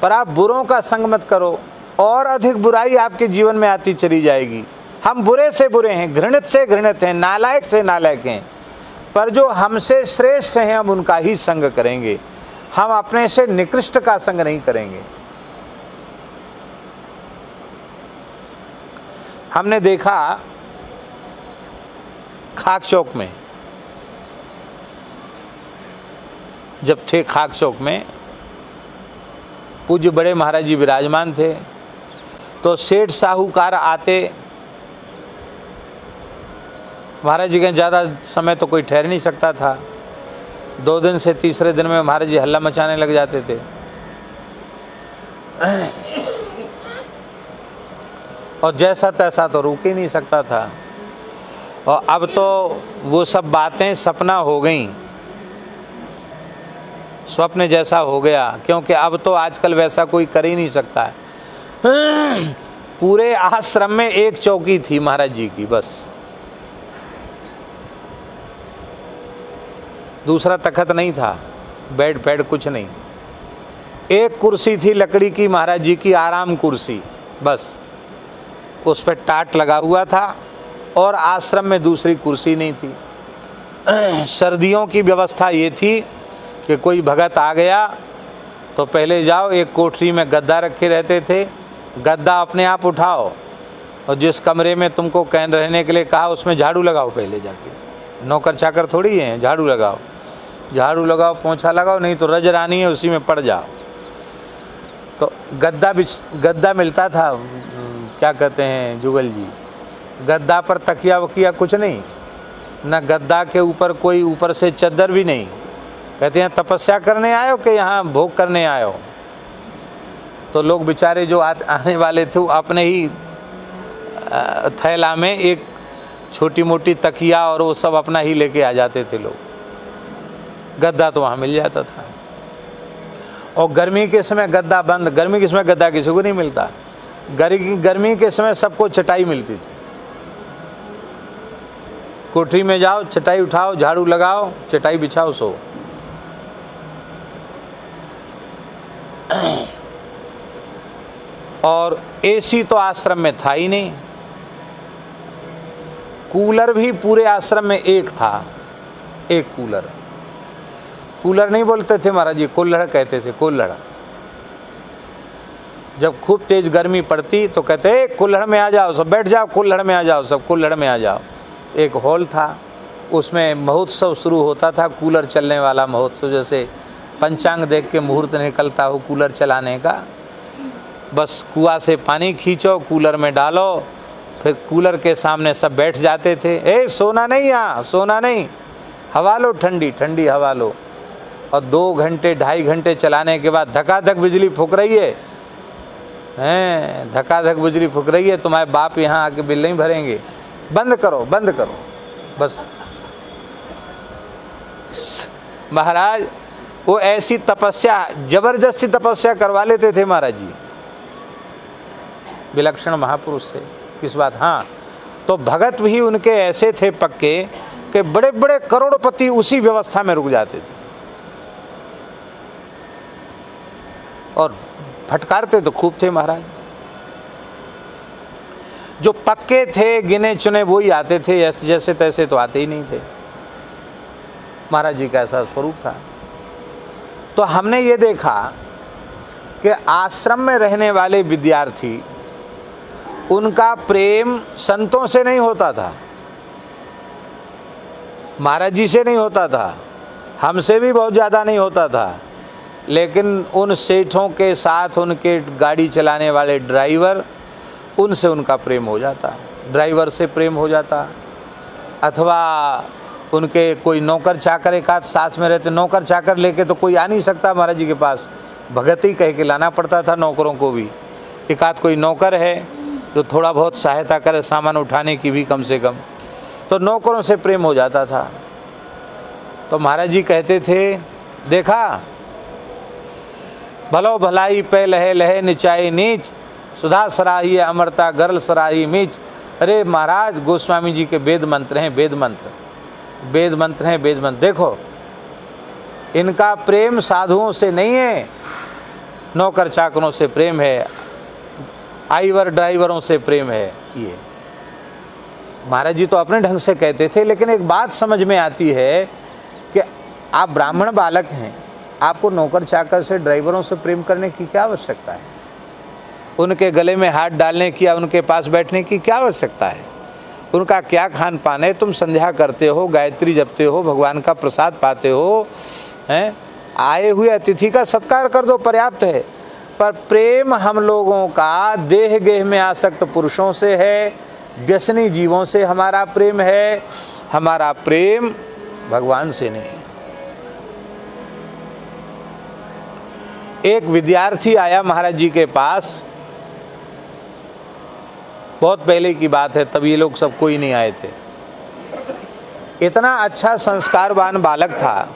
पर आप बुरों का संग मत करो, और अधिक बुराई आपके जीवन में आती चली जाएगी। हम बुरे से बुरे हैं, घृणित से घृणित हैं, नालायक से नालायक हैं, पर जो हमसे श्रेष्ठ हैं हम उनका ही संग करेंगे। हम अपने से निकृष्ट का संग नहीं करेंगे। हमने देखा खाक चौक में, जब थे खाक चौक में, पूज्य बड़े महाराज जी विराजमान थे, तो सेठ साहूकार आते। महाराज जी के ज़्यादा समय तो कोई ठहर नहीं सकता था। 2 दिन से तीसरे दिन में महाराज जी हल्ला मचाने लग जाते थे। और जैसा तैसा तो रुक ही नहीं सकता था। और अब तो वो सब बातें सपना हो गई, स्वप्न जैसा हो गया, क्योंकि अब तो आजकल वैसा कोई कर ही नहीं सकता है। पूरे आश्रम में एक चौकी थी महाराज जी की, बस। दूसरा तखत नहीं था, बेड पैड कुछ नहीं। एक कुर्सी थी लकड़ी की महाराज जी की, आराम कुर्सी, बस। उस पर टाट लगा हुआ था और आश्रम में दूसरी कुर्सी नहीं थी। सर्दियों की व्यवस्था ये थी कि कोई भगत आ गया तो पहले जाओ, एक कोठरी में गद्दा रखे रहते थे, गद्दा अपने आप उठाओ और जिस कमरे में तुमको कैन रहने के लिए कहा उसमें झाड़ू लगाओ, पहले जाके, नौकर चाकर थोड़ी हैं, झाड़ू लगाओ, झाड़ू लगाओ, पोंछा लगाओ, नहीं तो रज रानी है उसी में पड़ जाओ। तो गद्दा मिलता था, क्या कहते हैं जुगल जी, गद्दा पर तकिया वकिया कुछ नहीं, न गद्दा के ऊपर कोई ऊपर से चद्दर भी नहीं। कहते हैं तपस्या करने आए हो कि यहाँ भोग करने आए हो? तो लोग बेचारे जो आने वाले थे वो अपने ही थैला में एक छोटी मोटी तकिया और वो सब अपना ही लेके आ जाते थे लोग। गद्दा तो वहाँ मिल जाता था। और गर्मी के समय गद्दा बंद, गर्मी के समय गद्दा किसी को नहीं मिलता। गर्मी के समय सबको चटाई मिलती थी। कोठरी में जाओ, चटाई उठाओ, झाड़ू लगाओ, चटाई बिछाओ, सो। और एसी तो आश्रम में था ही नहीं। कूलर भी पूरे आश्रम में एक था, एक कूलर। कूलर नहीं बोलते थे महाराज जी, कुल्हड़ कहते थे, कुल्हड़। जब खूब तेज गर्मी पड़ती तो कहते कुल्हड़ में आ जाओ सब, बैठ जाओ कुल्हड़ में आ जाओ सब, कुल्हड़ में आ जाओ। एक हॉल था, उसमें महोत्सव शुरू होता था, कूलर चलने वाला महोत्सव, जैसे पंचांग देख के मुहूर्त निकलता हो कूलर चलाने का। बस कुआं से पानी खींचो, कूलर में डालो, फिर कूलर के सामने सब बैठ जाते थे। सोना नहीं, यहाँ सोना नहीं, हवा लो, ठंडी ठंडी हवा लो। और 2 घंटे 2.5 घंटे चलाने के बाद धकाधक बिजली फूक रही है, धकाधक बिजली फूक रही है, तुम्हारे बाप यहाँ आके बिल नहीं भरेंगे, बंद करो बंद करो। बस महाराज वो ऐसी तपस्या, जबरदस्ती तपस्या करवा लेते थे महाराज जी, विलक्षण महापुरुष से। किस बात? हाँ, तो भगत भी उनके ऐसे थे पक्के कि बड़े बड़े करोड़पति उसी व्यवस्था में रुक जाते थे और फटकारते तो खूब थे महाराज। जो पक्के थे, गिने चुने, वो ही आते थे, जैसे तैसे तो आते ही नहीं थे। महाराज जी का ऐसा स्वरूप था। तो हमने ये देखा कि आश्रम में रहने वाले विद्यार्थी, उनका प्रेम संतों से नहीं होता था, महाराज जी से नहीं होता था, हमसे भी बहुत ज़्यादा नहीं होता था, लेकिन उन सेठों के साथ उनके गाड़ी चलाने वाले ड्राइवर, उनसे उनका प्रेम हो जाता, ड्राइवर से प्रेम हो जाता। अथवा उनके कोई नौकर चाकर एक आध साथ में रहते, नौकर चाकर लेके तो कोई आ नहीं सकता महाराज जी के पास, भगत ही कह के लाना पड़ता था नौकरों को भी। एक आध कोई नौकर है जो थोड़ा बहुत सहायता करे सामान उठाने की भी कम से कम, तो नौकरों से प्रेम हो जाता था। तो महाराज जी कहते थे, देखा भलो भलाई पे लहे लहे निचाई नीच, सुधा सराही अमरता गरल सराही मीच। अरे महाराज, गोस्वामी जी के वेद मंत्र हैं, वेद मंत्र, वेद मंत्र हैं, वेद मंत्र। देखो, इनका प्रेम साधुओं से नहीं है, नौकर चाकरों से प्रेम है, आईवर ड्राइवरों से प्रेम है। ये महाराज जी तो अपने ढंग से कहते थे, लेकिन एक बात समझ में आती है कि आप ब्राह्मण बालक हैं, आपको नौकर चाकर से, ड्राइवरों से प्रेम करने की क्या आवश्यकता है? उनके गले में हाथ डालने की या उनके पास बैठने की क्या आवश्यकता है? उनका क्या खान पान है? तुम संध्या करते हो, गायत्री जपते हो, भगवान का प्रसाद पाते हो, हैं? आए हुए अतिथि का सत्कार कर दो, पर्याप्त है। पर प्रेम हम लोगों का देह गेह में आसक्त पुरुषों से है, व्यसनी जीवों से हमारा प्रेम है, हमारा प्रेम भगवान से नहीं। एक विद्यार्थी आया महाराज जी के पास, बहुत पहले की बात है, तब ये लोग सब कोई नहीं आए थे। इतना अच्छा संस्कारवान बालक था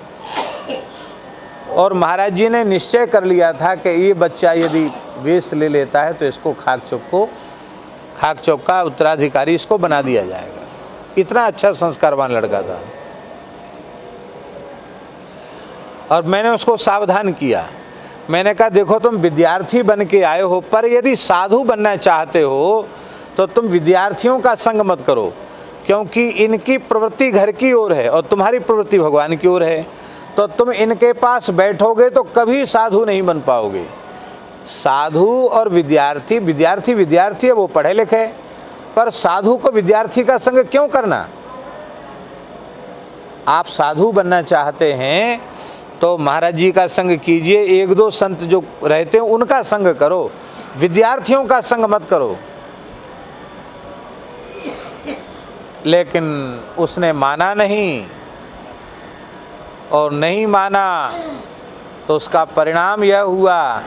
और महाराज जी ने निश्चय कर लिया था कि ये बच्चा यदि वेश ले लेता है तो इसको खाक चौक का उत्तराधिकारी इसको बना दिया जाएगा। इतना अच्छा संस्कारवान लड़का था। और मैंने उसको सावधान किया, मैंने कहा देखो तुम विद्यार्थी बन के आए हो, पर यदि साधु बनना चाहते हो तो तुम विद्यार्थियों का संग मत करो, क्योंकि इनकी प्रवृत्ति घर की ओर है और तुम्हारी प्रवृत्ति भगवान की ओर है। तो तुम इनके पास बैठोगे तो कभी साधु नहीं बन पाओगे। साधु और विद्यार्थी, विद्यार्थी विद्यार्थी है, वो पढ़े लिखे, पर साधु को विद्यार्थी का संग क्यों करना? आप साधु बनना चाहते हैं तो महाराज जी का संग कीजिए, एक दो संत जो रहते हैं उनका संग करो, विद्यार्थियों का संग मत करो। लेकिन उसने माना नहीं, और नहीं माना तो उसका परिणाम यह हुआ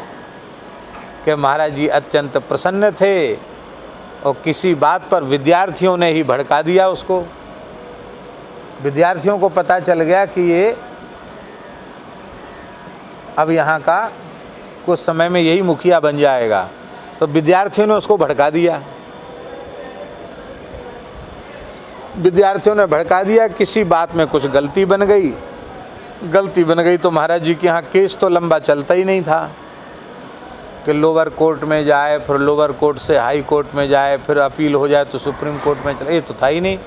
कि महाराज जी अत्यंत प्रसन्न थे और किसी बात पर विद्यार्थियों ने ही भड़का दिया उसको। विद्यार्थियों को पता चल गया कि ये अब यहाँ का कुछ समय में यही मुखिया बन जाएगा, तो विद्यार्थियों ने उसको भड़का दिया। विद्यार्थियों ने भड़का दिया, किसी बात में कुछ गलती बन गई तो महाराज जी के यहाँ केस तो लंबा चलता ही नहीं था कि लोअर कोर्ट में जाए, फिर लोअर कोर्ट से हाई कोर्ट में जाए, फिर अपील हो जाए तो सुप्रीम कोर्ट में चले, ये तो था ही नहीं।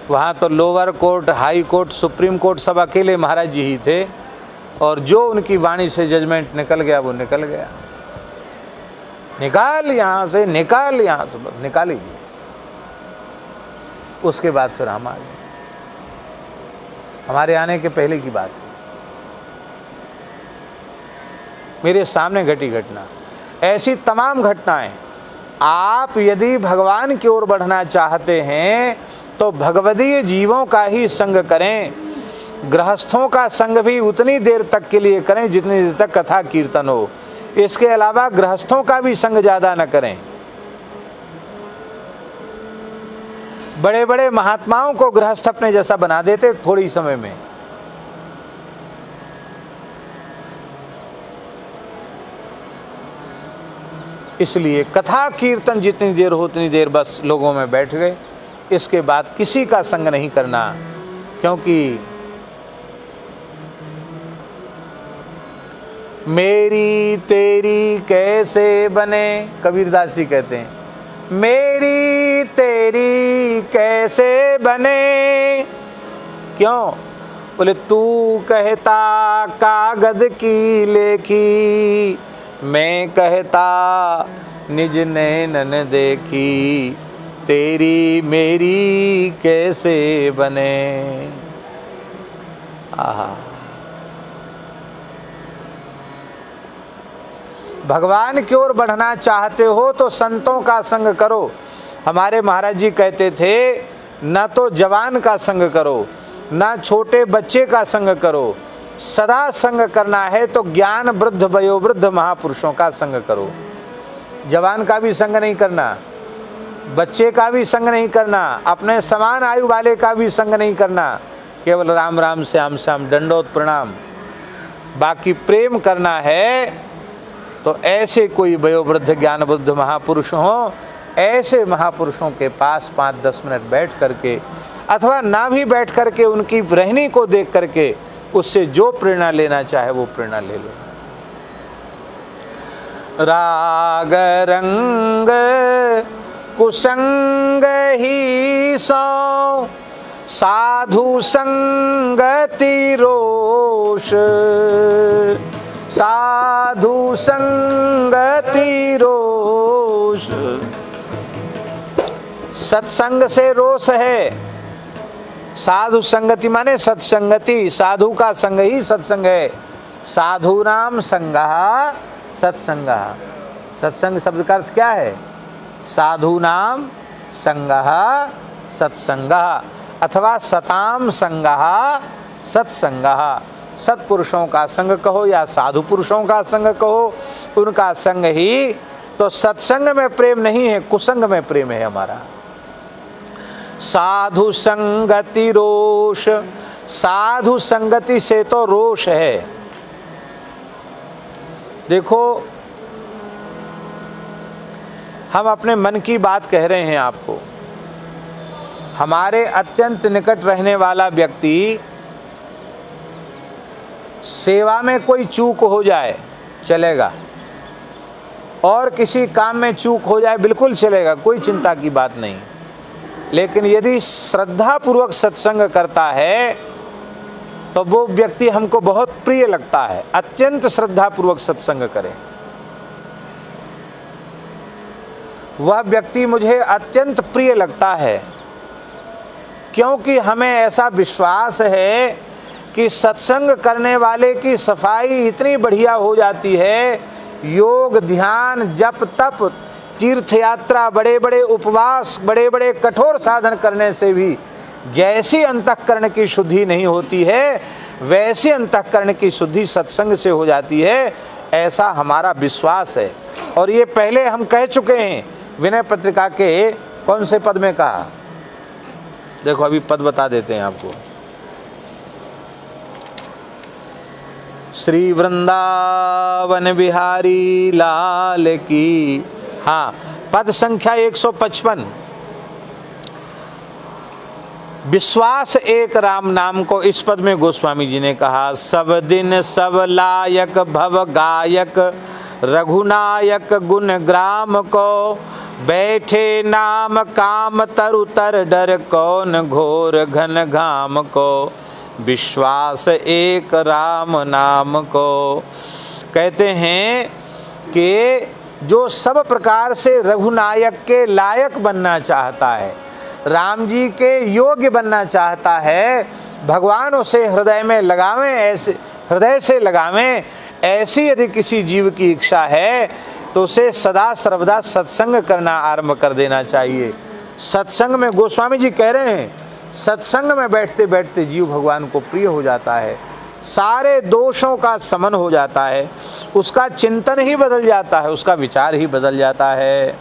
वहाँ तो lower court, high court, supreme court सब अकेले महाराज जी ही थे, और जो उनकी वाणी से जजमेंट निकल गया वो निकल गया। निकाल यहाँ से, निकाल यहाँ से, बस निकाल लीजिए। उसके बाद फिर हम आ गए, हमारे आने के पहले की बात मेरे सामने घटी घटना। ऐसी तमाम घटनाएं, आप यदि भगवान की ओर बढ़ना चाहते हैं तो भगवदीय जीवों का ही संग करें। गृहस्थों का संग भी उतनी देर तक के लिए करें जितनी देर तक कथा कीर्तन हो। इसके अलावा गृहस्थों का भी संग ज़्यादा न करें। बड़े बड़े महात्माओं को गृहस्थ अपने जैसा बना देते थोड़ी समय में। इसलिए कथा कीर्तन जितनी देर हो उतनी देर बस लोगों में बैठ गए, इसके बाद किसी का संग नहीं करना। क्योंकि मेरी तेरी कैसे बने, कबीरदास जी कहते हैं, मेरी तेरी कैसे बने। क्यों? बोले तू कहता कागज की लेखी, मैं कहता निज नैनन देखी, तेरी मेरी कैसे बने। आहा, भगवान की ओर बढ़ना चाहते हो तो संतों का संग करो। हमारे महाराज जी कहते थे, न तो जवान का संग करो, न छोटे बच्चे का संग करो, सदा संग करना है तो ज्ञान वृद्ध वयोवृद्ध महापुरुषों का संग करो। जवान का भी संग नहीं करना, बच्चे का भी संग नहीं करना, अपने समान आयु वाले का भी संग नहीं करना। केवल राम राम श्याम श्याम दंडोत प्रणाम, बाकी प्रेम करना है तो ऐसे कोई वयोवृद्ध ज्ञान वृद्ध महापुरुष हो, ऐसे महापुरुषों के पास 5-10 मिनट बैठ करके, अथवा ना भी बैठ करके उनकी रहनी को देख करके उससे जो प्रेरणा लेना चाहे वो प्रेरणा ले लो। राग रंग कुसंग ही सो, साधु संगति रोष, साधु संगति रोष। सत्संग से रोष है, साधु संगति माने सत्संगति, साधु का संग ही सत्संग है। साधु नाम संगः सत्संगः। सत्संग शब्द का अर्थ क्या है? साधु नाम संगः सत्संगः, अथवा सताम संगः सत्संगः। सत्पुरुषों का संग कहो या साधु पुरुषों का संग कहो, उनका संग ही। तो सत्संग में प्रेम नहीं है, कुसंग में प्रेम है हमारा। साधु संगति रोष, साधु संगति से तो रोष है। देखो, हम अपने मन की बात कह रहे हैं आपको। हमारे अत्यंत निकट रहने वाला व्यक्ति सेवा में कोई चूक हो जाए चलेगा, और किसी काम में चूक हो जाए बिल्कुल चलेगा, कोई चिंता की बात नहीं। लेकिन यदि श्रद्धापूर्वक सत्संग करता है तो वो व्यक्ति हमको बहुत प्रिय लगता है। अत्यंत श्रद्धापूर्वक सत्संग करे, वह व्यक्ति मुझे अत्यंत प्रिय लगता है, क्योंकि हमें ऐसा विश्वास है कि सत्संग करने वाले की सफाई इतनी बढ़िया हो जाती है, योग ध्यान जप तप तीर्थ यात्रा बड़े बड़े उपवास बड़े बड़े कठोर साधन करने से भी जैसी अंतःकरण की शुद्धि नहीं होती है, वैसी अंतःकरण की शुद्धि सत्संग से हो जाती है, ऐसा हमारा विश्वास है। और ये पहले हम कह चुके हैं विनय पत्रिका के कौन से पद में कहा, देखो अभी पद बता देते हैं आपको। श्री वृंदावन बिहारी लाल की, हाँ, पद संख्या 155। विश्वास एक राम नाम को इस पद में गोस्वामी जी ने कहा, सब दिन सब लायक भव गायक रघुनायक गुण ग्राम को, बैठे नाम काम तरु तर डर कौन घोर घन घाम को, विश्वास एक राम नाम को। कहते हैं कि जो सब प्रकार से रघुनायक के लायक बनना चाहता है, राम जी के योग्य बनना चाहता है, भगवान उसे हृदय में लगावें, ऐसे हृदय से लगावें, ऐसी यदि किसी जीव की इच्छा है तो उसे सदा सर्वदा सत्संग करना आरंभ कर देना चाहिए। सत्संग में गोस्वामी जी कह रहे हैं, सत्संग में बैठते बैठते जीव भगवान को प्रिय हो जाता है, सारे दोषों का समन हो जाता है, उसका चिंतन ही बदल जाता है, उसका विचार ही बदल जाता है।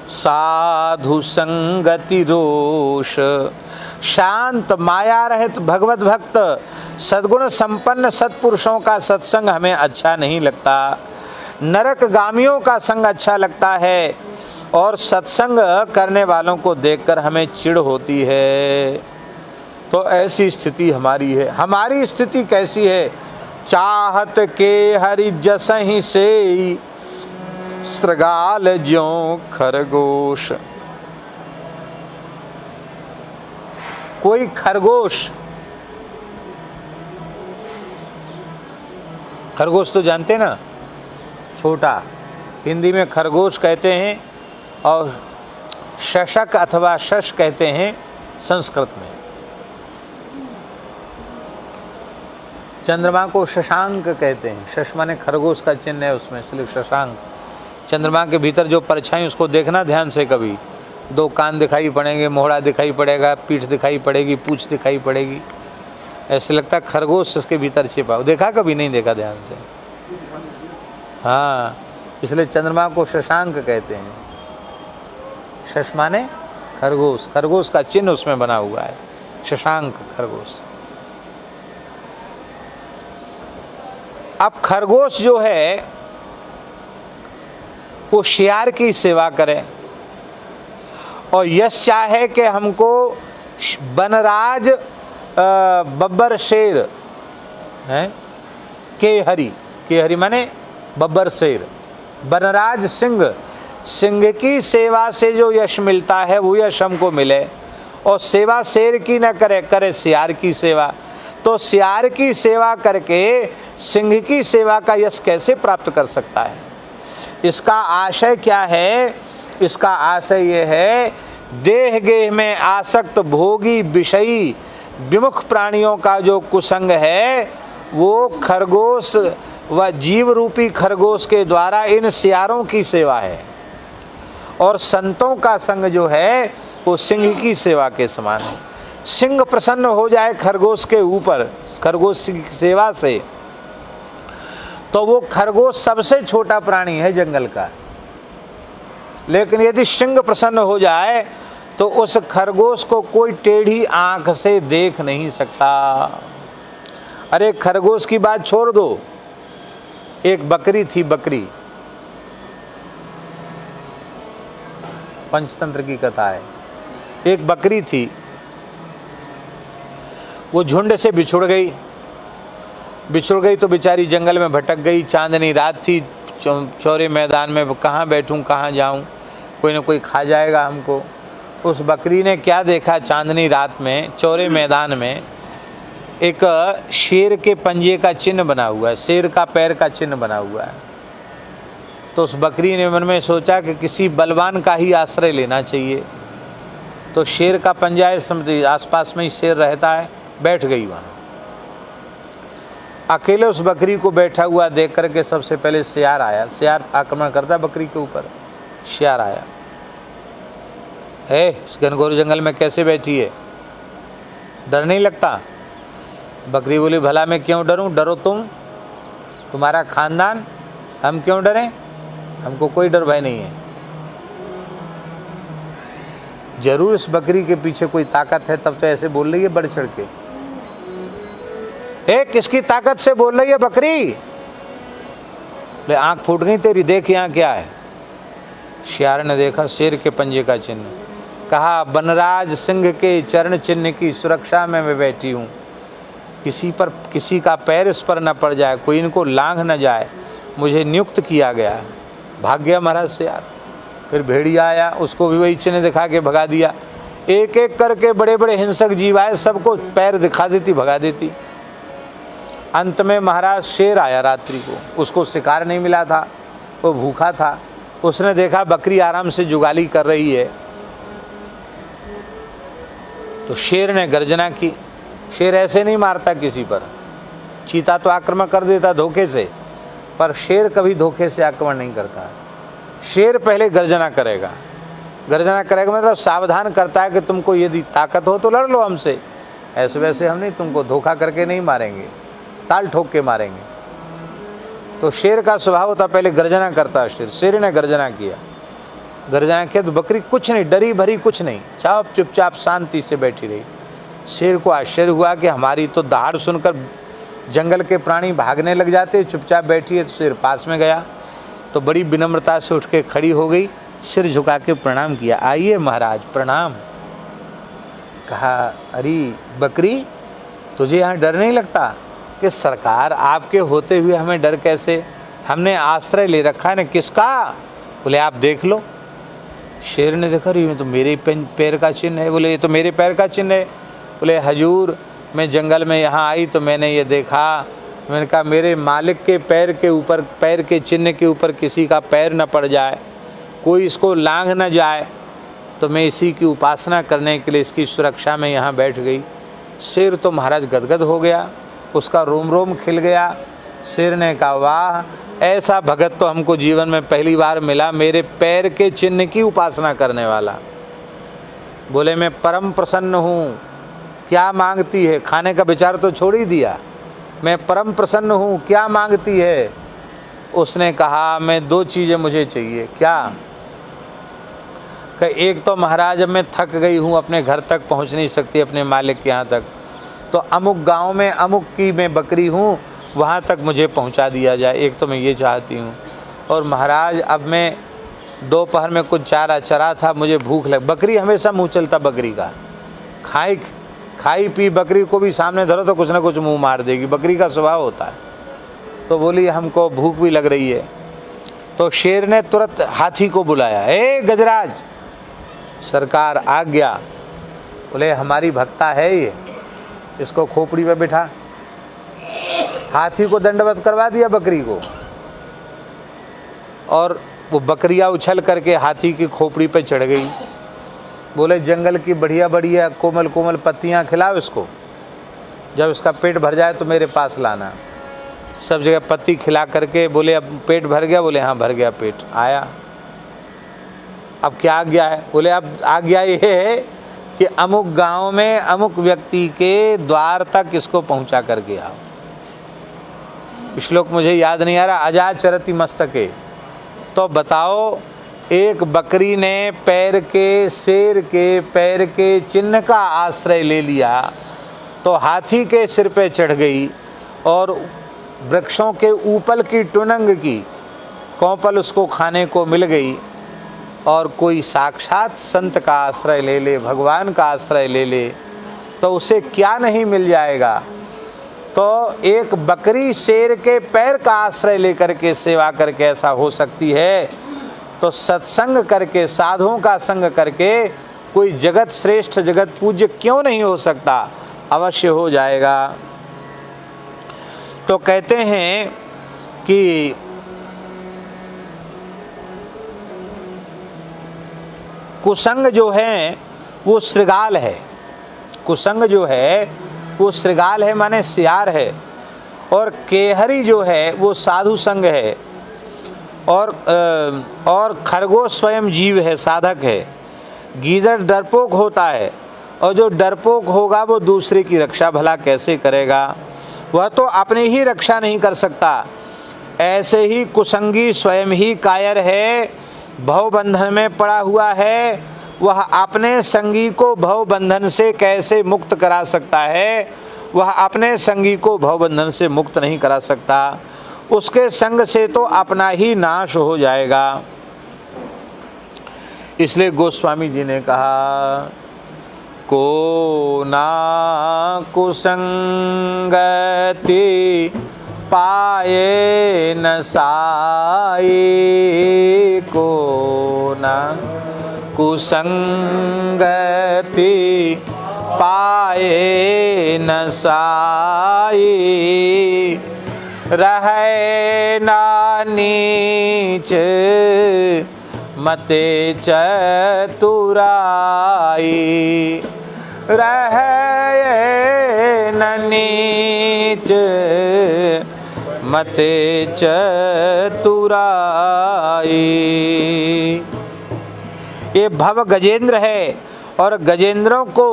साधु संगति रोष, शांत माया रहित भगवत भक्त सद्गुण संपन्न सत्पुरुषों का सत्संग हमें अच्छा नहीं लगता, नरक गामियों का संग अच्छा लगता है, और सत्संग करने वालों को देखकर हमें चिढ़ होती है। तो ऐसी स्थिति हमारी है। हमारी स्थिति कैसी है? चाहत के हरि जसहि से सृगाल ज्यों खरगोश। कोई खरगोश, खरगोश तो जानते ना, छोटा, हिंदी में खरगोश कहते हैं और शशक अथवा शश कहते हैं संस्कृत में। चंद्रमा को शशांक कहते हैं, शश माने खरगोश का चिन्ह है उसमें, इसलिए शशांक। चंद्रमा के भीतर जो परछाई उसको देखना ध्यान से, कभी दो कान दिखाई पड़ेंगे, मोहड़ा दिखाई पड़ेगा, पीठ दिखाई पड़ेगी, पूंछ दिखाई पड़ेगी, ऐसे लगता है खरगोश इसके भीतर छिपा हो। देखा कभी? नहीं देखा ध्यान से। हाँ, इसलिए चंद्रमा को शशांक कहते हैं। शश माने खरगोश, खरगोश का चिन्ह उसमें बना हुआ है, शशांक खरगोश। अब खरगोश जो है वो शियार की सेवा करे, और यश चाहे कि हमको बनराज बब्बर शेर है, केहरी माने बब्बर शेर, बनराज सिंह, सिंह की सेवा से जो यश मिलता है वो यश हमको मिले, और सेवा शेर की न करे, करे सियार की सेवा। तो सियार की सेवा करके सिंह की सेवा का यश कैसे प्राप्त कर सकता है? इसका आशय क्या है? इसका आशय ये है, देह गेह में आसक्त भोगी विषयी विमुख प्राणियों का जो कुसंग है वो खरगोश व जीव रूपी खरगोश के द्वारा इन सियारों की सेवा है, और संतों का संग जो है वो सिंह की सेवा के समान है। सिंह प्रसन्न हो जाए खरगोश के ऊपर, खरगोश की सेवा से, तो वो खरगोश सबसे छोटा प्राणी है जंगल का, लेकिन यदि सिंह प्रसन्न हो जाए तो उस खरगोश को कोई टेढ़ी आंख से देख नहीं सकता। अरे खरगोश की बात छोड़ दो, एक बकरी थी, बकरी, पंचतंत्र की कथा है। एक बकरी थी, वो झुंड से बिछुड़ गई तो बेचारी जंगल में भटक गई। चांदनी रात थी, चौरे मैदान में कहाँ बैठूं कहाँ जाऊं, कोई ना कोई खा जाएगा हमको। उस बकरी ने क्या देखा, चांदनी रात में चौरे मैदान में एक शेर के पंजे का चिन्ह बना हुआ है, शेर का पैर का चिन्ह बना हुआ है। तो उस बकरी ने मन में सोचा कि किसी बलवान का ही आश्रय लेना चाहिए। तो शेर का पंजा है, समझिए आसपास में ही शेर रहता है, बैठ गई वहाँ। अकेले उस बकरी को बैठा हुआ देख करके सबसे पहले सियार आया। सियार आक्रमण करता है बकरी के ऊपर। सियार आया, इस घनघोर जंगल में कैसे बैठी है, डर नहीं लगता? बकरी बोली, भला मैं क्यों डरूं? डरो तुम, तुम्हारा खानदान, हम क्यों डरें? हमको कोई डर भय नहीं है। जरूर इस बकरी के पीछे कोई ताकत है, तब तो ऐसे बोल रही है बढ़ चढ़ के। किसकी ताकत से बोल रही है बकरी? ले आंख फूट गई तेरी, देख यहाँ क्या है। सियार ने देखा शेर के पंजे का चिन्ह। कहा, बनराज सिंह के चरण चिन्ह की सुरक्षा में मैं बैठी हूँ। किसी का पैर इस पर न पड़ जाए, कोई इनको लांघ न जाए, मुझे नियुक्त किया गया है। भाग गया महाराज सियार। फिर भेड़िया आया, उसको भी वही चिन्ह दिखा के भगा दिया। एक एक करके बड़े बड़े हिंसक जीव आए, सबको पैर दिखा देती, भगा देती। अंत में महाराज शेर आया रात्रि को, उसको शिकार नहीं मिला था, वो भूखा था। उसने देखा बकरी आराम से जुगाली कर रही है, तो शेर ने गर्जना की। शेर ऐसे नहीं मारता किसी पर, चीता तो आक्रमण कर देता धोखे से, पर शेर कभी धोखे से आक्रमण नहीं करता। शेर पहले गर्जना करेगा। गर्जना करेगा मतलब सावधान करता है कि तुमको यदि ताकत हो तो लड़ लो हमसे, ऐसे वैसे हम नहीं, तुमको धोखा करके नहीं मारेंगे, ताल ठोक के मारेंगे। तो शेर का स्वभाव होता पहले गर्जना करता है। शेर ने गर्जना किया। गर्जना किया तो बकरी कुछ नहीं, डरी भरी कुछ नहीं, चुपचाप शांति से बैठी रही। शेर को आश्चर्य हुआ कि हमारी तो दहाड़ सुनकर जंगल के प्राणी भागने लग जाते, चुपचाप बैठी है। तो शेर पास में गया तो बड़ी विनम्रता से उठ के खड़ी हो गई, सिर झुका के प्रणाम किया। आइए महाराज, प्रणाम। कहा, अरे बकरी, तुझे यहाँ डर नहीं लगता? कि सरकार, आपके होते हुए हमें डर कैसे? हमने आश्रय ले रखा है ना। किसका? बोले आप देख लो। शेर ने देखा, ये तो मेरे पैर का चिन्ह है। बोले ये तो मेरे पैर का चिन्ह है। बोले हजूर, मैं जंगल में यहाँ आई तो मैंने ये देखा। मैंने कहा मेरे मालिक के पैर के ऊपर, पैर के चिन्ह के ऊपर किसी का पैर न पड़ जाए, कोई इसको लांघ न जाए, तो मैं इसी की उपासना करने के लिए इसकी सुरक्षा में यहाँ बैठ गई। शेर तो महाराज गदगद हो गया, उसका रोम रोम खिल गया। शेर ने कहा, वाह, ऐसा भगत तो हमको जीवन में पहली बार मिला, मेरे पैर के चिन्ह की उपासना करने वाला। बोले मैं परम प्रसन्न हूँ, क्या मांगती है? खाने का विचार तो छोड़ ही दिया। मैं परम प्रसन्न हूँ, क्या मांगती है? उसने कहा, मैं दो चीज़ें मुझे चाहिए। क्या? कि एक तो महाराज, अब मैं थक गई हूँ, अपने घर तक पहुँच नहीं सकती, अपने मालिक के यहाँ तक, तो अमुक गांव में अमुक की मैं बकरी हूँ, वहाँ तक मुझे पहुँचा दिया जाए। एक तो मैं ये चाहती हूँ। और महाराज, अब मैं दोपहर में कुछ चारा चरा था, मुझे भूख लग। बकरी हमेशा मुँह चलता बकरी का, खाई पी बकरी को भी सामने धरो तो कुछ ना कुछ मुँह मार देगी, बकरी का स्वभाव होता है। तो बोली हमको भूख भी लग रही है। तो शेर ने तुरंत हाथी को बुलाया। गजराज, सरकार आज्ञा। बोले हमारी भक्ता है ये, इसको खोपड़ी पे बिठा। हाथी को दंडवत करवा दिया बकरी को, और वो बकरियाँ उछल करके हाथी की खोपड़ी पे चढ़ गई। बोले जंगल की बढ़िया बढ़िया कोमल कोमल पत्तियाँ खिलाओ इसको, जब इसका पेट भर जाए तो मेरे पास लाना। सब जगह पत्ती खिला करके बोले अब पेट भर गया? बोले हाँ भर गया पेट। आया, अब क्या आज्ञा है? बोले अब आज्ञा ये है कि अमुक गांव में अमुक व्यक्ति के द्वार तक इसको पहुंचा करके आओ। श्लोक मुझे याद नहीं आ रहा, अजात चरति मस्तके। तो बताओ, एक बकरी ने पैर के, शेर के पैर के चिन्ह का आश्रय ले लिया, तो हाथी के सिर पे चढ़ गई, और वृक्षों के ऊपर की टुनंग की कौपल उसको खाने को मिल गई। और कोई साक्षात संत का आश्रय ले ले, भगवान का आश्रय ले ले, तो उसे क्या नहीं मिल जाएगा। तो एक बकरी शेर के पैर का आश्रय लेकर के सेवा करके ऐसा हो सकती है तो सत्संग करके, साधुओं का संग करके कोई जगत श्रेष्ठ, जगत पूज्य क्यों नहीं हो सकता? अवश्य हो जाएगा। तो कहते हैं कि कुसंग जो है वो श्रृगाल है। कुसंग जो है वो श्रृगाल है, माने सियार है। और केहरी जो है वो साधु संग है। और खरगोश स्वयं जीव है, साधक है। गीदड़ डरपोक होता है, और जो डरपोक होगा वो दूसरे की रक्षा भला कैसे करेगा? वह तो अपनी ही रक्षा नहीं कर सकता। ऐसे ही कुसंगी स्वयं ही कायर है, भव बंधन में पड़ा हुआ है। वह अपने संगी को भव बंधन से कैसे मुक्त करा सकता है? वह अपने संगी को भव बंधन से मुक्त नहीं करा सकता। उसके संग से तो अपना ही नाश हो जाएगा। इसलिए गोस्वामी जी ने कहा, को ना कुसंगति पाए न साई, को ना कुसंगति पाए न साई, रहे ना नीच मते चतुराई, रहे न नीच मते चतुराई। ये भव गजेंद्र है, और गजेंद्रों को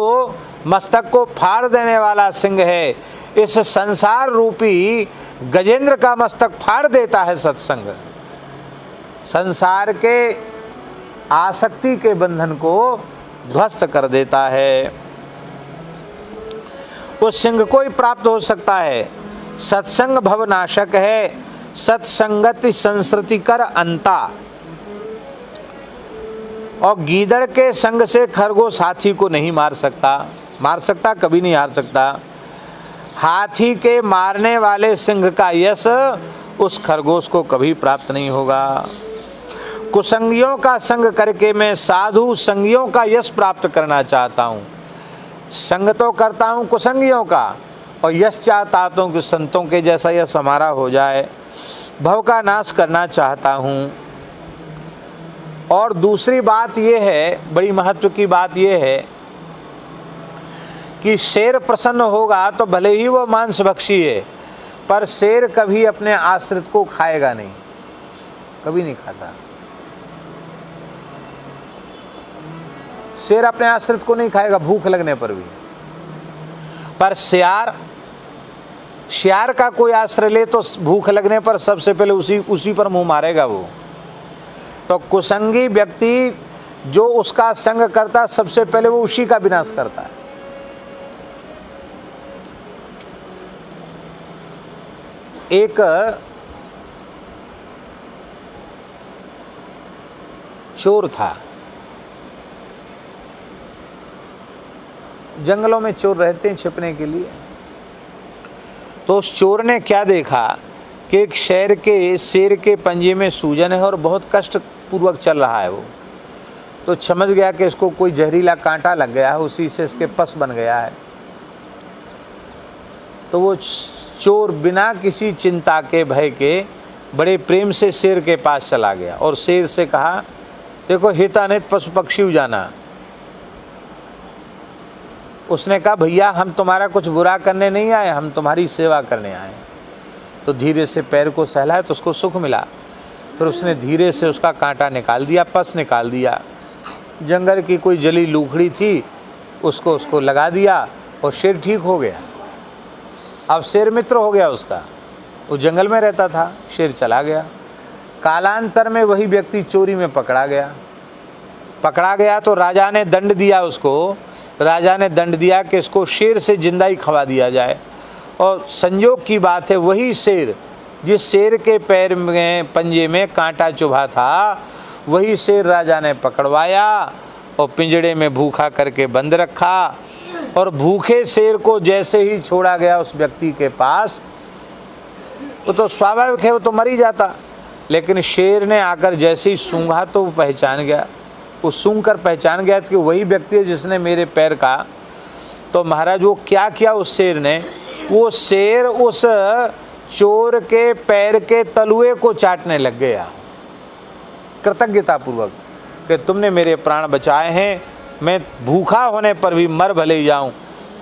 मस्तक को फाड़ देने वाला सिंह है। इस संसार रूपी गजेंद्र का मस्तक फाड़ देता है सत्संग। संसार के आसक्ति के बंधन को ध्वस्त कर देता है। उस सिंह को ही प्राप्त हो सकता है। सत्संग भवनाशक है, सत्संगति संस्कृति कर अंता। और गीदड़ के संग से खरगोश हाथी को नहीं मार सकता, कभी नहीं हार सकता। हाथी के मारने वाले सिंह का यश उस खरगोश को कभी प्राप्त नहीं होगा। कुसंगियों का संग करके मैं साधु संगियों का यश प्राप्त करना चाहता हूँ। संग तो करता हूँ कुसंगियों का, और यश चाहता हूँ कि संतों के जैसा यश हमारा हो जाए। भव का नाश करना चाहता हूँ। और दूसरी बात ये है, बड़ी महत्व की बात ये है कि शेर प्रसन्न होगा तो भले ही वो मांस भक्षी है, पर शेर कभी अपने आश्रित को खाएगा नहीं, कभी नहीं खाता। शेर अपने आश्रित को नहीं खाएगा भूख लगने पर भी। पर सियार का कोई आश्रय ले तो भूख लगने पर सबसे पहले उसी पर मुंह मारेगा वो। तो कुसंगी व्यक्ति जो उसका संग करता, सबसे पहले वो उसी का विनाश करता है। एक चोर था, जंगलों में चोर रहते हैं छिपने के लिए। तो उस चोर ने क्या देखा कि एक शेर के पंजे में सूजन है और बहुत कष्ट पूर्वक चल रहा है वो। तो समझ गया कि इसको कोई जहरीला कांटा लग गया है, उसी से इसके पस बन गया है। तो वो चोर बिना किसी चिंता के, भय के, बड़े प्रेम से शेर के पास चला गया और शेर से कहा, देखो हितानित पशु पक्षी जाना। उसने कहा, भैया हम तुम्हारा कुछ बुरा करने नहीं आए, हम तुम्हारी सेवा करने आए। तो धीरे से पैर को सहलाया तो उसको सुख मिला। फिर उसने धीरे से उसका कांटा निकाल दिया, पस निकाल दिया। जंगल की कोई जली लूखड़ी थी, उसको लगा दिया और शेर ठीक हो गया। अब शेर मित्र हो गया उसका। वो जंगल में रहता था, शेर चला गया। कालांतर में वही व्यक्ति चोरी में पकड़ा गया तो राजा ने दंड दिया उसको। राजा ने दंड दिया कि इसको शेर से जिंदा ही खवा दिया जाए। और संयोग की बात है, वही शेर जिस शेर के पैर में पंजे में कांटा चुभा था, वही शेर राजा ने पकड़वाया और पिंजड़े में भूखा करके बंद रखा। और भूखे शेर को जैसे ही छोड़ा गया उस व्यक्ति के पास, वो तो स्वाभाविक है, वो तो मर ही जाता। लेकिन शेर ने आकर जैसे ही सूंघा तो वो पहचान गया, वो सूंघ कर पहचान गया कि वही व्यक्ति है जिसने मेरे पैर का। तो महाराज वो क्या किया उस शेर ने, वो शेर उस चोर के पैर के तलुए को चाटने लग गया कृतज्ञतापूर्वक कि तुमने मेरे प्राण बचाए हैं, मैं भूखा होने पर भी मर भले जाऊं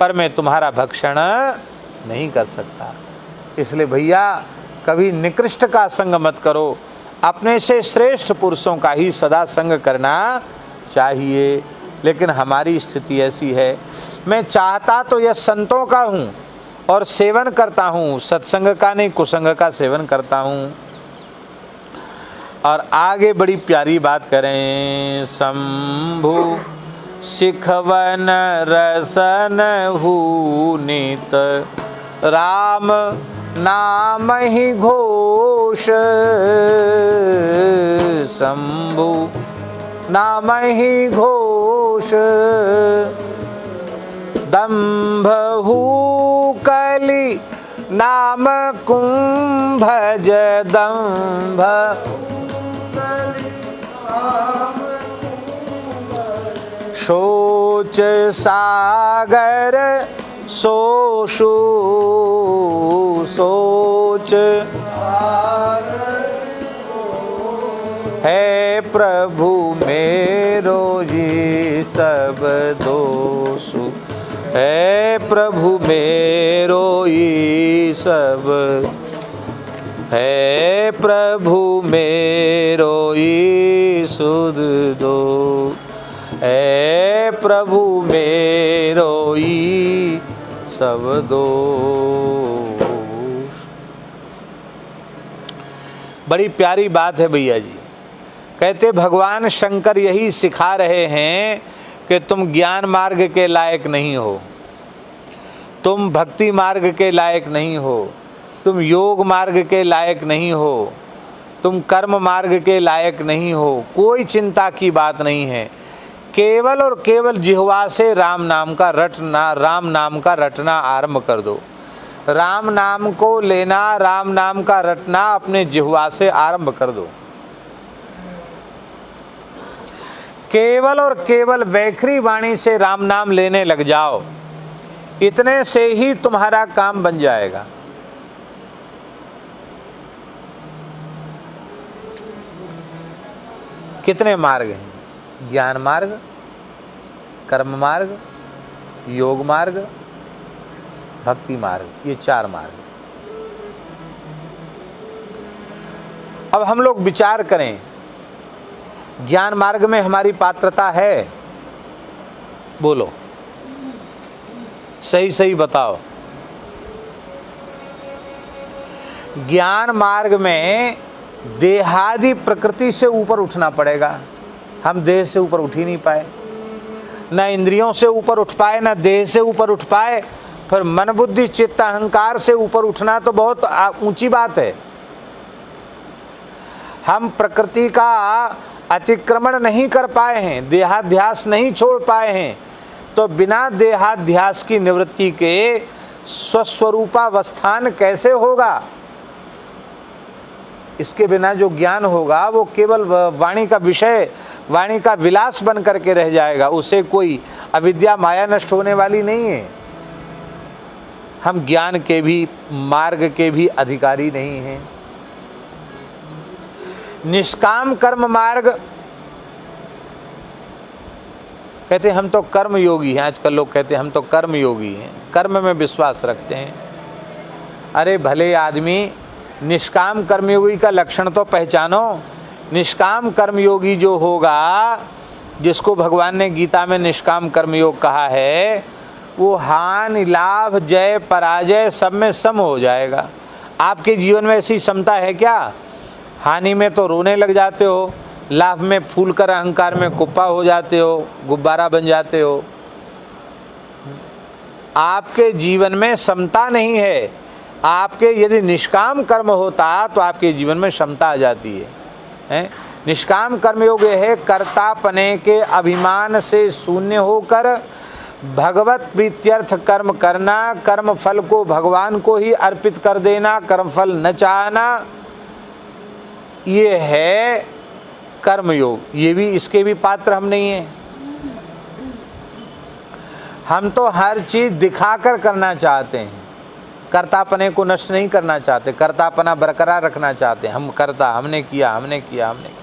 पर मैं तुम्हारा भक्षण नहीं कर सकता। इसलिए भैया कभी निकृष्ट का संग मत करो, अपने से श्रेष्ठ पुरुषों का ही सदा संग करना चाहिए। लेकिन हमारी स्थिति ऐसी है, मैं चाहता तो यह संतों का हूँ और सेवन करता हूँ, सत्संग का नहीं कुसंग का सेवन करता हूँ। और आगे बड़ी प्यारी बात करें, शंभु शिखवन रसन हूँ नित, राम नाम ही घोष, शंभु नाम ही घोष, दंभ कली नाम कुंभज दंभ, शोच सागर सोशु, सोच है प्रभु मेरो ये सब दोषु, है प्रभु मेरो ये सब, है प्रभु मेरो ये सुध दो, है प्रभु मेरो ये सब दोष। बड़ी प्यारी बात है भैया जी। कहते भगवान शंकर यही सिखा रहे हैं कि तुम ज्ञान मार्ग के लायक नहीं हो, तुम भक्ति मार्ग के लायक नहीं हो, तुम योग मार्ग के लायक नहीं हो, तुम कर्म मार्ग के लायक नहीं हो। कोई चिंता की बात नहीं है, केवल और केवल जिह्वा से राम नाम का रटना आरंभ कर दो। राम नाम को लेना, राम नाम का रटना अपने जिह्वा से आरंभ कर दो। केवल और केवल वैखरी वाणी से राम नाम लेने लग जाओ, इतने से ही तुम्हारा काम बन जाएगा। कितने मार्ग हैं? ज्ञान मार्ग, कर्म मार्ग, योग मार्ग, भक्ति मार्ग, ये 4 मार्ग। अब हम लोग विचार करें, ज्ञान मार्ग में हमारी पात्रता है? बोलो, सही सही बताओ। ज्ञान मार्ग में देहादि प्रकृति से ऊपर उठना पड़ेगा। हम देह से ऊपर उठ ही नहीं पाए, न इंद्रियों से ऊपर उठ पाए, न देह से ऊपर उठ पाए, फिर मन बुद्धि चित्त अहंकार से ऊपर उठना तो बहुत ऊंची बात है। हम प्रकृति का अतिक्रमण नहीं कर पाए हैं, देहाध्यास नहीं छोड़ पाए हैं, तो बिना देहाध्यास की निवृत्ति के स्वस्वरूपावस्थान कैसे होगा? इसके बिना जो ज्ञान होगा वो केवल वाणी का विषय, वाणी का विलास बन करके रह जाएगा, उससे कोई अविद्या माया नष्ट होने वाली नहीं है। हम ज्ञान के भी मार्ग के भी अधिकारी नहीं हैं। निष्काम कर्म मार्ग, कहते हम तो कर्म योगी हैं। आजकल लोग कहते हैं हम तो कर्म योगी हैं, कर्म में विश्वास रखते हैं। अरे भले आदमी, निष्काम कर्मयोगी का लक्षण तो पहचानो। निष्काम कर्मयोगी जो होगा, जिसको भगवान ने गीता में निष्काम कर्मयोग कहा है, वो हानि लाभ जय पराजय सब में सम हो जाएगा। आपके जीवन में ऐसी समता है क्या? हानि में तो रोने लग जाते हो, लाभ में फूल कर अहंकार में कुप्पा हो जाते हो, गुब्बारा बन जाते हो। आपके जीवन में समता नहीं है। आपके यदि निष्काम कर्म होता तो आपके जीवन में क्षमता आ जाती है। निष्काम कर्मयोग है कर्तापने के अभिमान से शून्य होकर भगवत प्रीत्यर्थ कर्म करना, कर्म फल को भगवान को ही अर्पित कर देना, कर्म फल न चाहना। ये है कर्मयोग। ये भी, इसके भी पात्र हम नहीं हैं। हम तो हर चीज दिखाकर करना चाहते हैं, कर्तापने को नष्ट नहीं करना चाहते, कर्तापना बरकरार रखना चाहते हैं। हम कर्ता, हमने किया, हमने किया, हमने किया।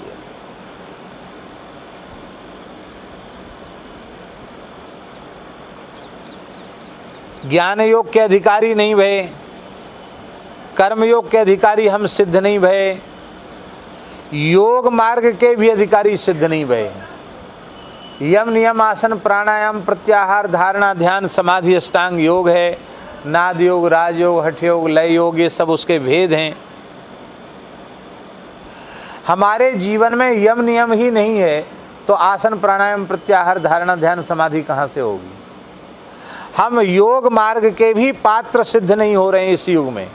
ज्ञान योग के अधिकारी नहीं भये, कर्म योग के अधिकारी हम सिद्ध नहीं भये, योग मार्ग के भी अधिकारी सिद्ध नहीं भये। यम नियम आसन प्राणायाम प्रत्याहार धारणा ध्यान समाधि अष्टांग योग है, नाद योग राजयोग हठ योग लय योग, ये सब उसके भेद हैं। हमारे जीवन में यम नियम ही नहीं है तो आसन प्राणायाम प्रत्याहार धारणा ध्यान समाधि कहाँ से होगी। हम योग मार्ग के भी पात्र सिद्ध नहीं हो रहे हैं इस युग में।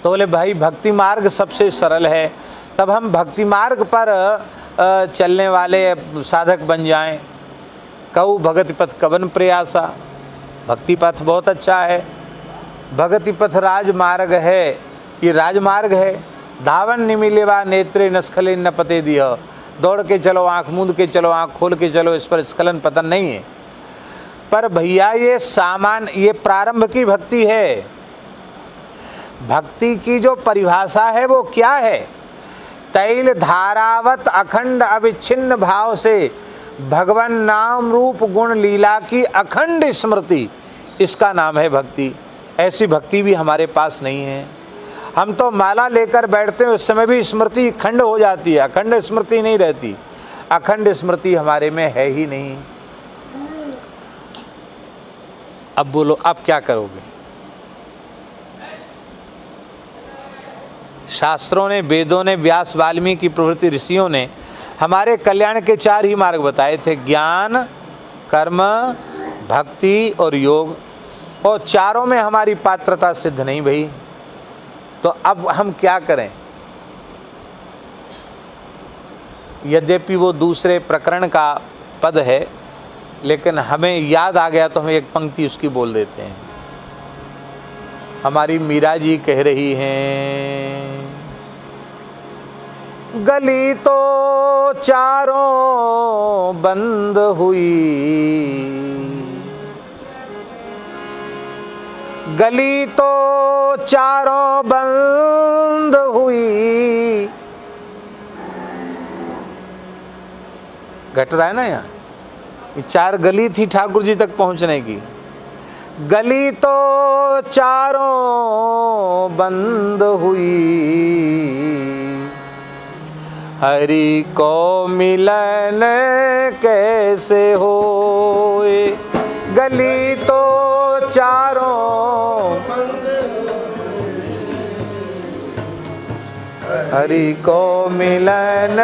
तो बोले भाई भक्ति मार्ग सबसे सरल है, तब हम भक्ति मार्ग पर चलने वाले साधक बन जाएं। कहू भगति पथ कवन प्रयासा, भक्ति पथ बहुत अच्छा है। भगति पथ राजमार्ग है, ये राजमार्ग है। धावन निमिलेवा नेत्रे न स्खले न पते दिया, दौड़ के चलो, आंख मूंद के चलो, आंख खोल के चलो, इस पर स्खलन पतन नहीं है। पर भैया ये सामान, ये प्रारंभ की भक्ति है। भक्ति की जो परिभाषा है वो क्या है? तैल धारावत अखंड अविच्छिन्न भाव से भगवान नाम रूप गुण लीला की अखंड स्मृति, इसका नाम है भक्ति। ऐसी भक्ति भी हमारे पास नहीं है। हम तो माला लेकर बैठते हैं, उस समय भी स्मृति खंड हो जाती है, अखंड स्मृति नहीं रहती। अखंड स्मृति हमारे में है ही नहीं। अब बोलो, अब क्या करोगे? शास्त्रों ने, वेदों ने, व्यास वाल्मीकि प्रभृति ऋषियों ने हमारे कल्याण के 4 ही मार्ग बताए थे, ज्ञान, कर्म, भक्ति और योग। और चारों में हमारी पात्रता सिद्ध नहीं भई। तो अब हम क्या करें? यद्यपि वो दूसरे प्रकरण का पद है, लेकिन हमें याद आ गया तो हम एक पंक्ति उसकी बोल देते हैं। हमारी मीरा जी कह रही हैं, गली तो चारों बंद हुई, गली तो चारों बंद हुई। घट रहा है ना यहाँ, ये 4 गली थी ठाकुर जी तक पहुंचने की। गली तो चारों बंद हुई, हरि को मिलन कैसे होए। गली तो चारों, हरि को मिलन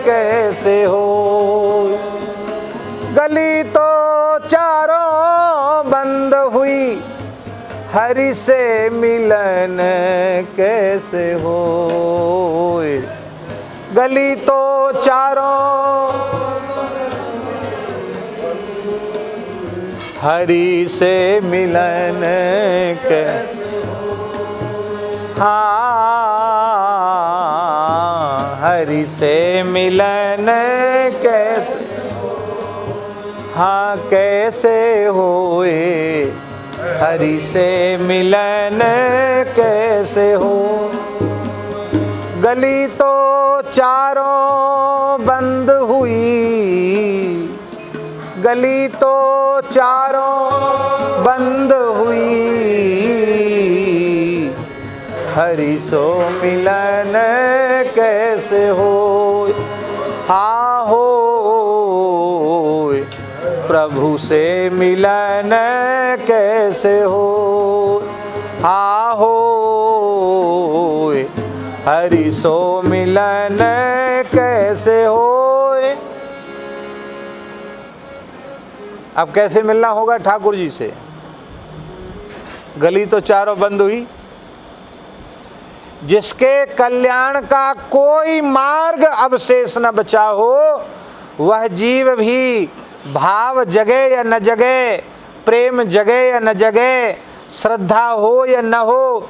कैसे होए। गली तो चारों बंद हुई, हरि से मिलन कैसे होए। गली तो चारों, हरि से मिलन कैसे, हाँ हरि से मिलन कैसे, हाँ कैसे होए। हरि से मिलन कैसे हो। गली तो चारों बंद हुई, गली तो चारों बंद हुई, हरि सो मिलन कैसे हो। हाँ हो प्रभु से मिलन कैसे हो। हाँ हो हरि सो मिलन कैसे हो। अब कैसे मिलना होगा ठाकुर जी से? गली तो चारों बंद हुई। जिसके कल्याण का कोई मार्ग अवशेष न बचा हो, वह जीव भी भाव जगे या न जगे, प्रेम जगे या न जगे, श्रद्धा हो या न हो,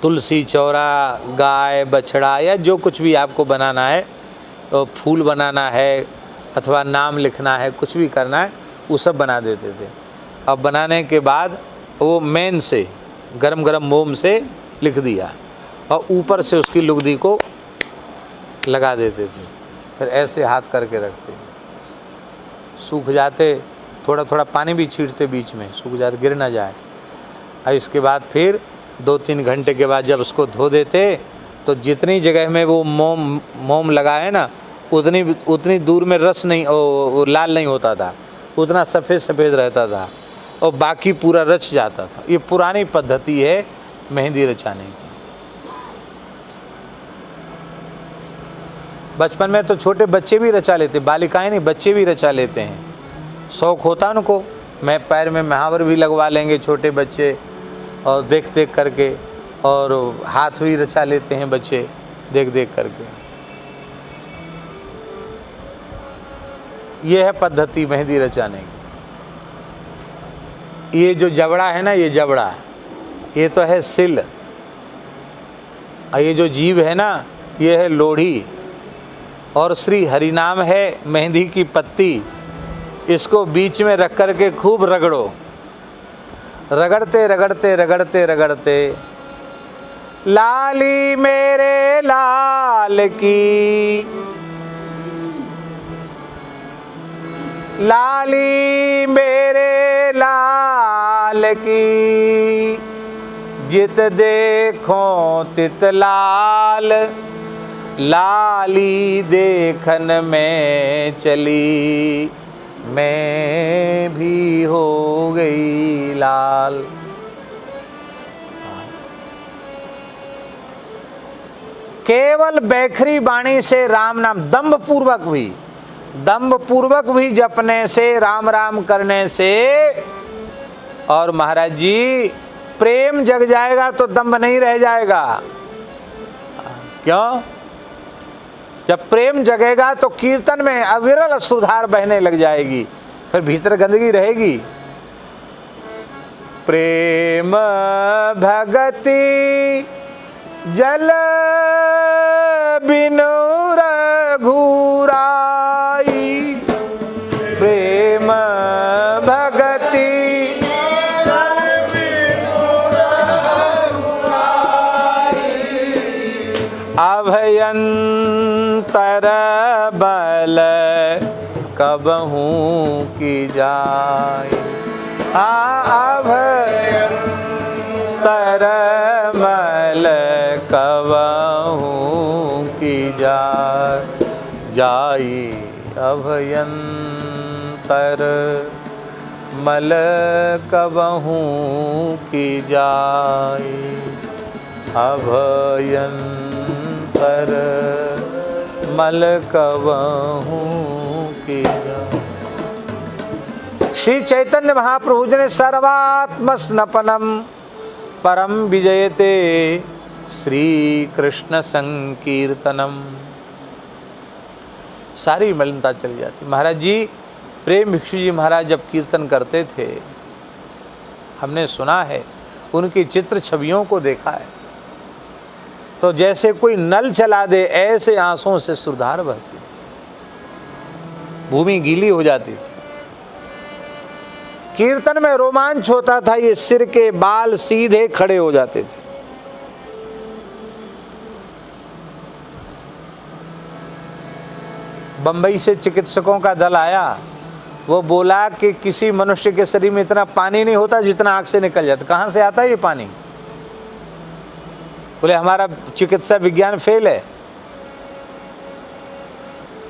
तुलसी चौरा, गाय बछड़ा या जो कुछ भी आपको बनाना है, तो फूल बनाना है अथवा नाम लिखना है, कुछ भी करना है, वो सब बना देते थे। अब बनाने के बाद वो मेन से गरम गरम मोम से लिख दिया और ऊपर से उसकी लुगदी को लगा देते थे। फिर ऐसे हाथ करके रखते, सूख जाते, थोड़ा थोड़ा पानी भी छींटते बीच में, सूख जाते, गिर ना जाए। और इसके बाद फिर 2-3 घंटे के बाद जब उसको धो देते तो जितनी जगह में वो मोम लगा है ना, उतनी दूर में रस नहीं, वो लाल नहीं होता था, उतना सफ़ेद सफ़ेद रहता था और बाकी पूरा रच जाता था। ये पुरानी पद्धति है मेहंदी रचाने की। बचपन में तो छोटे बच्चे भी रचा लेते, बालिकाएं नहीं, बच्चे भी रचा लेते हैं, शौक़ होता उनको। मैं पैर में महावर भी लगवा लेंगे छोटे बच्चे, और देख देख करके, और हाथ भी रचा लेते हैं बच्चे देख देख करके। ये है पद्धति मेहंदी रचाने की। ये जो जबड़ा है ना, ये जबड़ा, ये तो है सिल, और ये जो जीभ है ना, ये है लोढ़ी, और श्री हरिनाम है मेहंदी की पत्ती। इसको बीच में रख कर के खूब रगड़ो, रगड़ते रगड़ते रगड़ते रगड़ते, लाली मेरे लाल की, लाली मेरे लाल की, जित देखो तित लाल, लाली देखन में चली, मैं भी हो गई लाल। केवल बैखरी बाणी से राम नाम दम्भ पूर्वक भी जपने से, राम राम करने से, और महाराज जी प्रेम जग जाएगा तो दम्भ नहीं रह जाएगा। क्यों? जब प्रेम जगेगा तो कीर्तन में अविरल सुधार बहने लग जाएगी, फिर भीतर गंदगी रहेगी। प्रेम भगति जल बिनु रघुराई, प्रेम भगति जल बिनु रघुराई, अभयंतर बल कबहू की जाय, अभयंतर मल कबहू की जाई, अभयंतर मल कबहू की जाई, अभयंतर मल कबहू की जाई। श्री चैतन्य महाप्रभु जी ने सर्वात्म स्नपनम परम विजयते श्री कृष्ण संकीर्तनम, सारी मलिनता चली जाती। महाराज जी, प्रेम भिक्षु जी महाराज जब कीर्तन करते थे, हमने सुना है, उनकी चित्र छवियों को देखा है, तो जैसे कोई नल चला दे ऐसे आंसुओं से सुधार बहती थी, भूमि गीली हो जाती थी। कीर्तन में रोमांच होता था, ये सिर के बाल सीधे खड़े हो जाते थे। बंबई से चिकित्सकों का दल आया, वो बोला कि किसी मनुष्य के शरीर में इतना पानी नहीं होता जितना आंख से निकल जाता। कहाँ से आता है ये पानी? बोले हमारा चिकित्सा विज्ञान फेल है।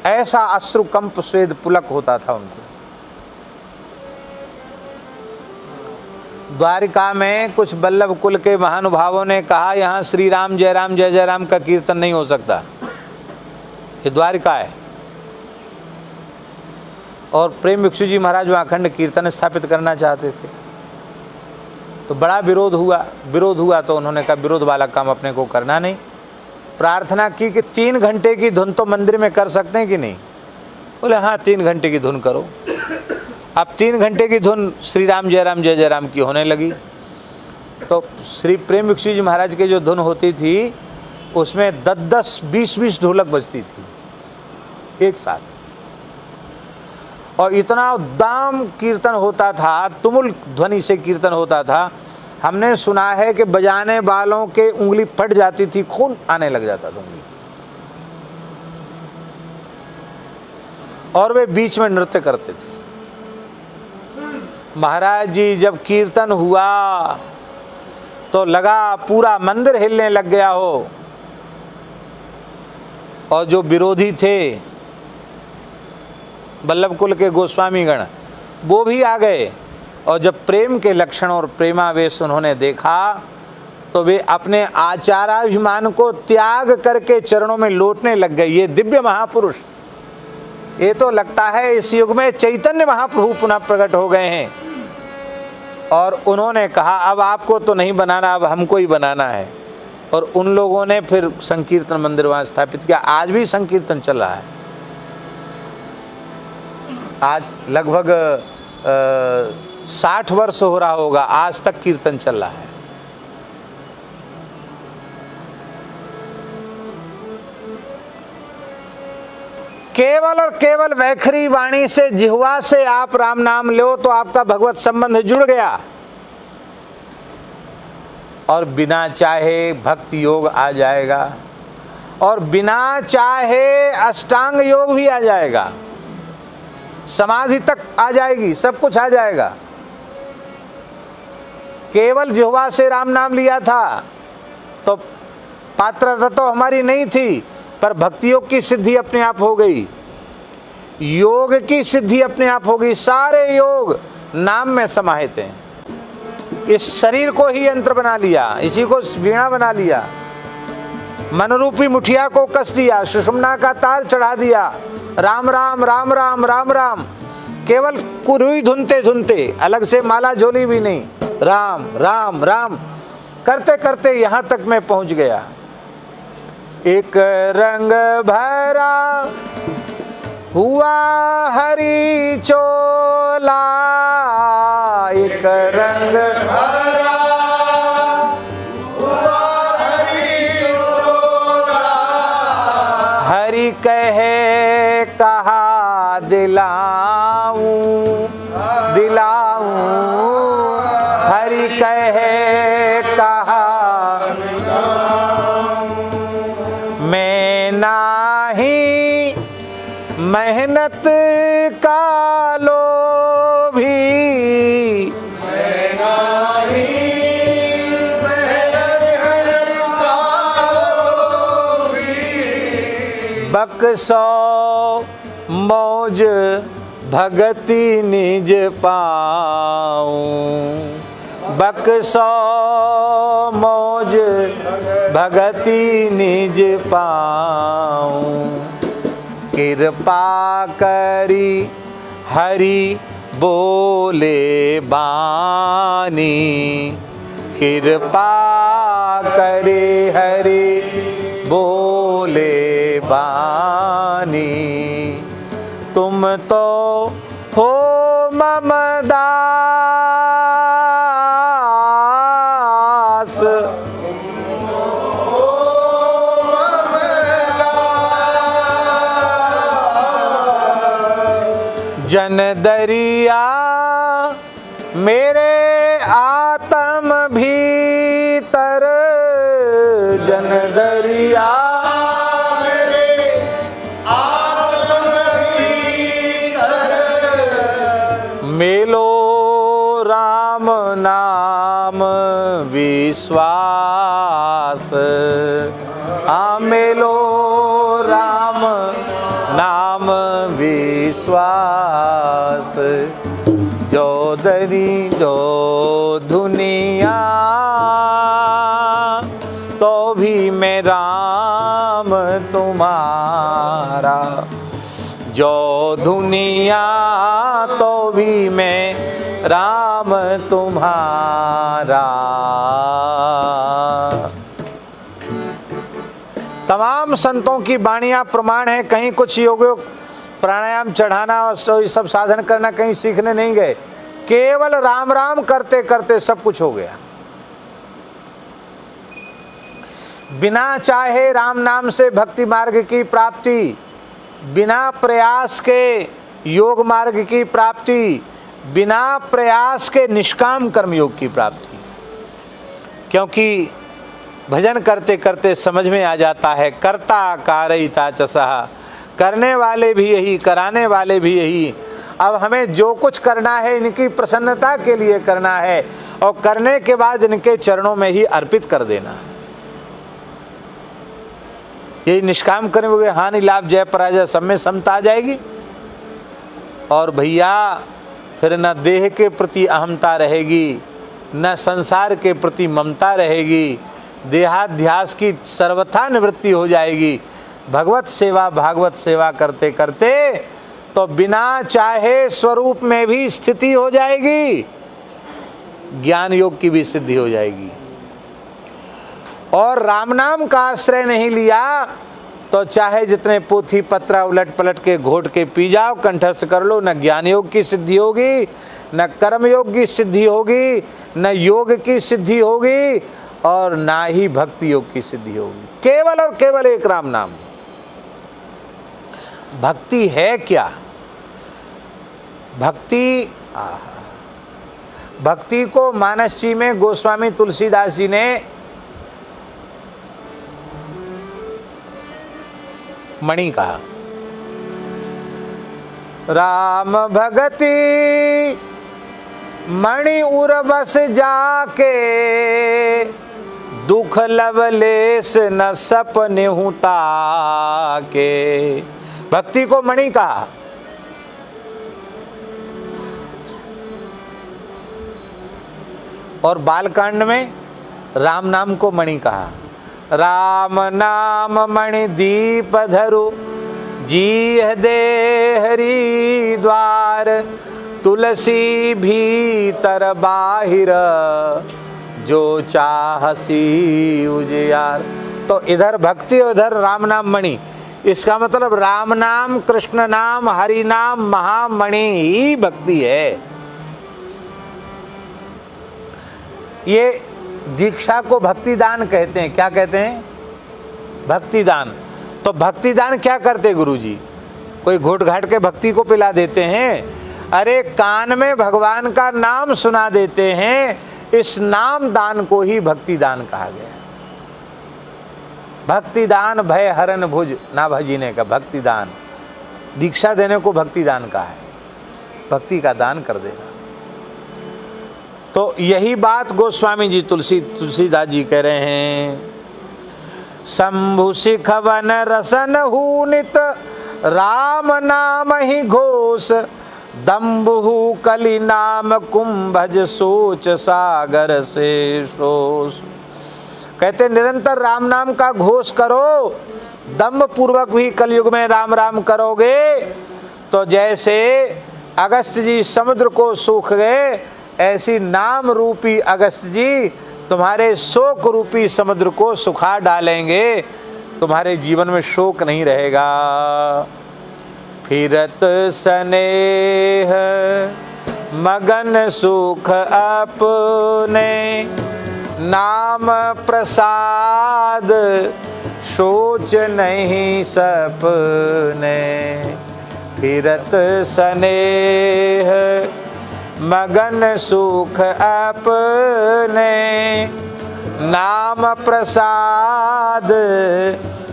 ऐसा अश्रुकंप स्वेद पुलक होता था उनको। द्वारिका में कुछ वल्लभ कुल के महानुभावों ने कहा, यहाँ श्री राम जय राम का कीर्तन नहीं हो सकता, ये द्वारिका है। और प्रेम भिक्षु जी महाराज वहाँ अखंड कीर्तन स्थापित करना चाहते थे, तो बड़ा विरोध हुआ तो उन्होंने कहा विरोध वाला काम अपने को करना नहीं। प्रार्थना की कि 3 घंटे की धुन तो मंदिर में कर सकते हैं कि नहीं? बोले हाँ 3 घंटे की धुन करो। अब 3 घंटे की धुन श्री राम जय राम की होने लगी। तो श्री प्रेम विक्षु जी महाराज के जो धुन होती थी उसमें 10-10, 20-20 ढोलक बजती थी एक साथ, और इतना उद्दाम कीर्तन होता था, तुमुल ध्वनि से कीर्तन होता था। हमने सुना है कि बजाने वालों के उंगली फट जाती थी, खून आने लग जाता था उंगली से, और वे बीच में नृत्य करते थे। महाराज जी जब कीर्तन हुआ तो लगा पूरा मंदिर हिलने लग गया हो, और जो विरोधी थे वल्लभ कुल के गोस्वामीगण वो भी आ गए, और जब प्रेम के लक्षण और प्रेमावेश उन्होंने देखा तो वे अपने आचाराभिमान को त्याग करके चरणों में लौटने लग गए। ये दिव्य महापुरुष, ये तो लगता है इस युग में चैतन्य महाप्रभु पुनः प्रकट हो गए हैं। और उन्होंने कहा अब आपको तो नहीं बनाना, अब हमको ही बनाना है। और उन लोगों ने फिर संकीर्तन मंदिर वहाँ स्थापित किया। आज भी संकीर्तन चल रहा है। आज लगभग 60 वर्ष हो रहा होगा, आज तक कीर्तन चल रहा है। केवल और केवल वैखरी वाणी से, जिह्वा से आप राम नाम लो तो आपका भगवत संबंध जुड़ गया, और बिना चाहे भक्ति योग आ जाएगा, और बिना चाहे अष्टांग योग भी आ जाएगा, समाधि तक आ जाएगी, सब कुछ आ जाएगा। केवल जिह्वा से राम नाम लिया था तो पात्रता तो हमारी नहीं थी, पर भक्ति योग की सिद्धि अपने आप हो गई, योग की सिद्धि अपने आप हो गई। सारे योग नाम में समाहित हैं। इस शरीर को ही यंत्र बना लिया, इसी को वीणा बना लिया, मनरूपी मुठिया को कस दिया, सुषुम्ना का तार चढ़ा दिया, राम राम राम राम राम राम, केवल कुरुई धुनते धुनते, अलग से माला झोली भी नहीं, राम राम राम करते करते यहाँ तक मैं पहुँच गया। एक रंग भरा हुआ हरी चोला, एक रंग भरा हुआ हरी चोला, हरि कहे कहा दिलाऊं दिलाऊं, हरि कहे कहा मैं नाही मेहनत का लोभी, मैं नाही मेहनत का लोभी, बक्सो मौज भगति निज पाऊं, बक्सो मौज भगति निज पाऊं, कृपा करी हरि बोले बानी, कृपा करे हरि बोले बानी, तुम तो हो ममदास, जन दरिया मेरे आत्म भीतर, जन दरिया मेरे आत्म भीतर, मेलो राम नाम विश्वास, मेलो राम नाम विश्वास, जो दरी जो दुनिया तो भी मैं राम तुम्हारा, जो दुनिया तो भी मैं राम तुम्हारा। तमाम संतों की वाणियाँ प्रमाण है। कहीं कुछ योग प्राणायाम चढ़ाना और सब साधन करना कहीं सीखने नहीं गए, केवल राम राम करते करते सब कुछ हो गया। बिना चाहे राम नाम से भक्ति मार्ग की प्राप्ति, बिना प्रयास के योग मार्ग की प्राप्ति, बिना प्रयास के निष्काम कर्मयोग की प्राप्ति। क्योंकि भजन करते करते समझ में आ जाता है कर्ता कारयिता च सः, करने वाले भी यही, कराने वाले भी यही। अब हमें जो कुछ करना है इनकी प्रसन्नता के लिए करना है, और करने के बाद इनके चरणों में ही अर्पित कर देना है। यही निष्काम करेंगे, हानि लाभ जय पराजय सब में समता आ जाएगी। और भैया फिर न देह के प्रति अहमता रहेगी, न संसार के प्रति ममता रहेगी, देहाध्यास की सर्वथा निवृत्ति हो जाएगी। भगवत सेवा भागवत सेवा करते करते तो बिना चाहे स्वरूप में भी स्थिति हो जाएगी, ज्ञान योग की भी सिद्धि हो जाएगी। और राम नाम का आश्रय नहीं लिया तो चाहे जितने पोथी पत्रा उलट पलट के घोट के पी जाओ, कंठस्थ कर लो, न ज्ञान योग की सिद्धि होगी, न कर्म योग की सिद्धि होगी, न योग की सिद्धि होगी, और ना ही भक्ति योग की सिद्धि होगी। केवल और केवल एक राम नाम। भक्ति है क्या? भक्ति को मानसजी में गोस्वामी तुलसीदास जी ने मणि कहा। राम भगति मणि उर्वस जाके, दुख लवलेस न सपने हुता के। भक्ति को मणि कहा। और बालकांड में राम नाम को मणि कहा। राम नाम मणि दीप धरु, जीह दे हरि द्वार, तुलसी भीतर बाहिर, जो चाहसी उजियार। तो इधर भक्ति और इधर राम नाम मणि। इसका मतलब राम नाम, कृष्ण नाम, हरि नाम, महामणि ही भक्ति है। ये दीक्षा को भक्ति दान कहते हैं। क्या कहते हैं? भक्ति दान। तो भक्ति दान क्या करते गुरुजी? कोई घोट घाट के भक्ति को पिला देते हैं? अरे कान में भगवान का नाम सुना देते हैं। इस नाम दान को ही भक्ति दान कहा गया। भक्ति दान भय हरन भुज ना भजीने का भक्ति दान। दीक्षा देने को भक्ति दान कहा है, भक्ति का दान कर देना। तो यही बात गोस्वामी जी तुलसीदास जी कह रहे हैं। शंभु शिखवन रसन हूनित, राम नाम ही घोष, दम्भु कलि नाम कुंभज, सोच सागर से शोष। कहते निरंतर राम नाम का घोष करो, दम्भ पूर्वक भी कलयुग में राम राम करोगे तो जैसे अगस्त जी समुद्र को सूख गए, ऐसी नाम रूपी अगस्त जी तुम्हारे शोक रूपी समुद्र को सुखा डालेंगे। तुम्हारे जीवन में शोक नहीं रहेगा। फिरत स्नेह मगन सुख अपने, नाम प्रसाद सोच नहीं सपने। फिरत स्नेह मगन सुख अपने, नाम प्रसाद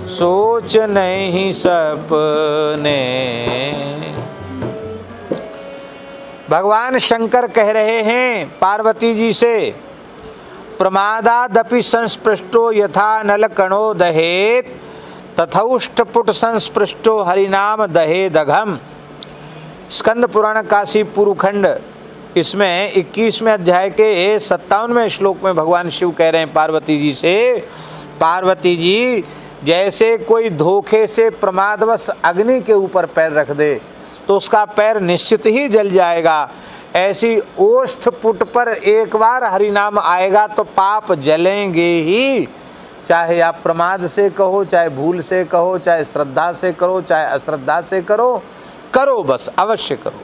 सोच नहीं सपने। भगवान शंकर कह रहे हैं पार्वती जी से, प्रमादादपि संस्पृष्टो यथा नलकणो दहेत, तथौष्टपुट संस्पृष्टो हरिनाम दहेदघम। स्कंद पुराण काशी पूर्व खंड, इसमें 21वें अध्याय के 57वें श्लोक में भगवान शिव कह रहे हैं पार्वती जी से, पार्वती जी जैसे कोई धोखे से प्रमादवश अग्नि के ऊपर पैर रख दे तो उसका पैर निश्चित ही जल जाएगा, ऐसी ओष्ठ पुट पर एक बार हरिनाम आएगा तो पाप जलेंगे ही। चाहे आप प्रमाद से कहो, चाहे भूल से कहो, चाहे श्रद्धा से करो, चाहे अश्रद्धा से करो, करो बस, अवश्य करो।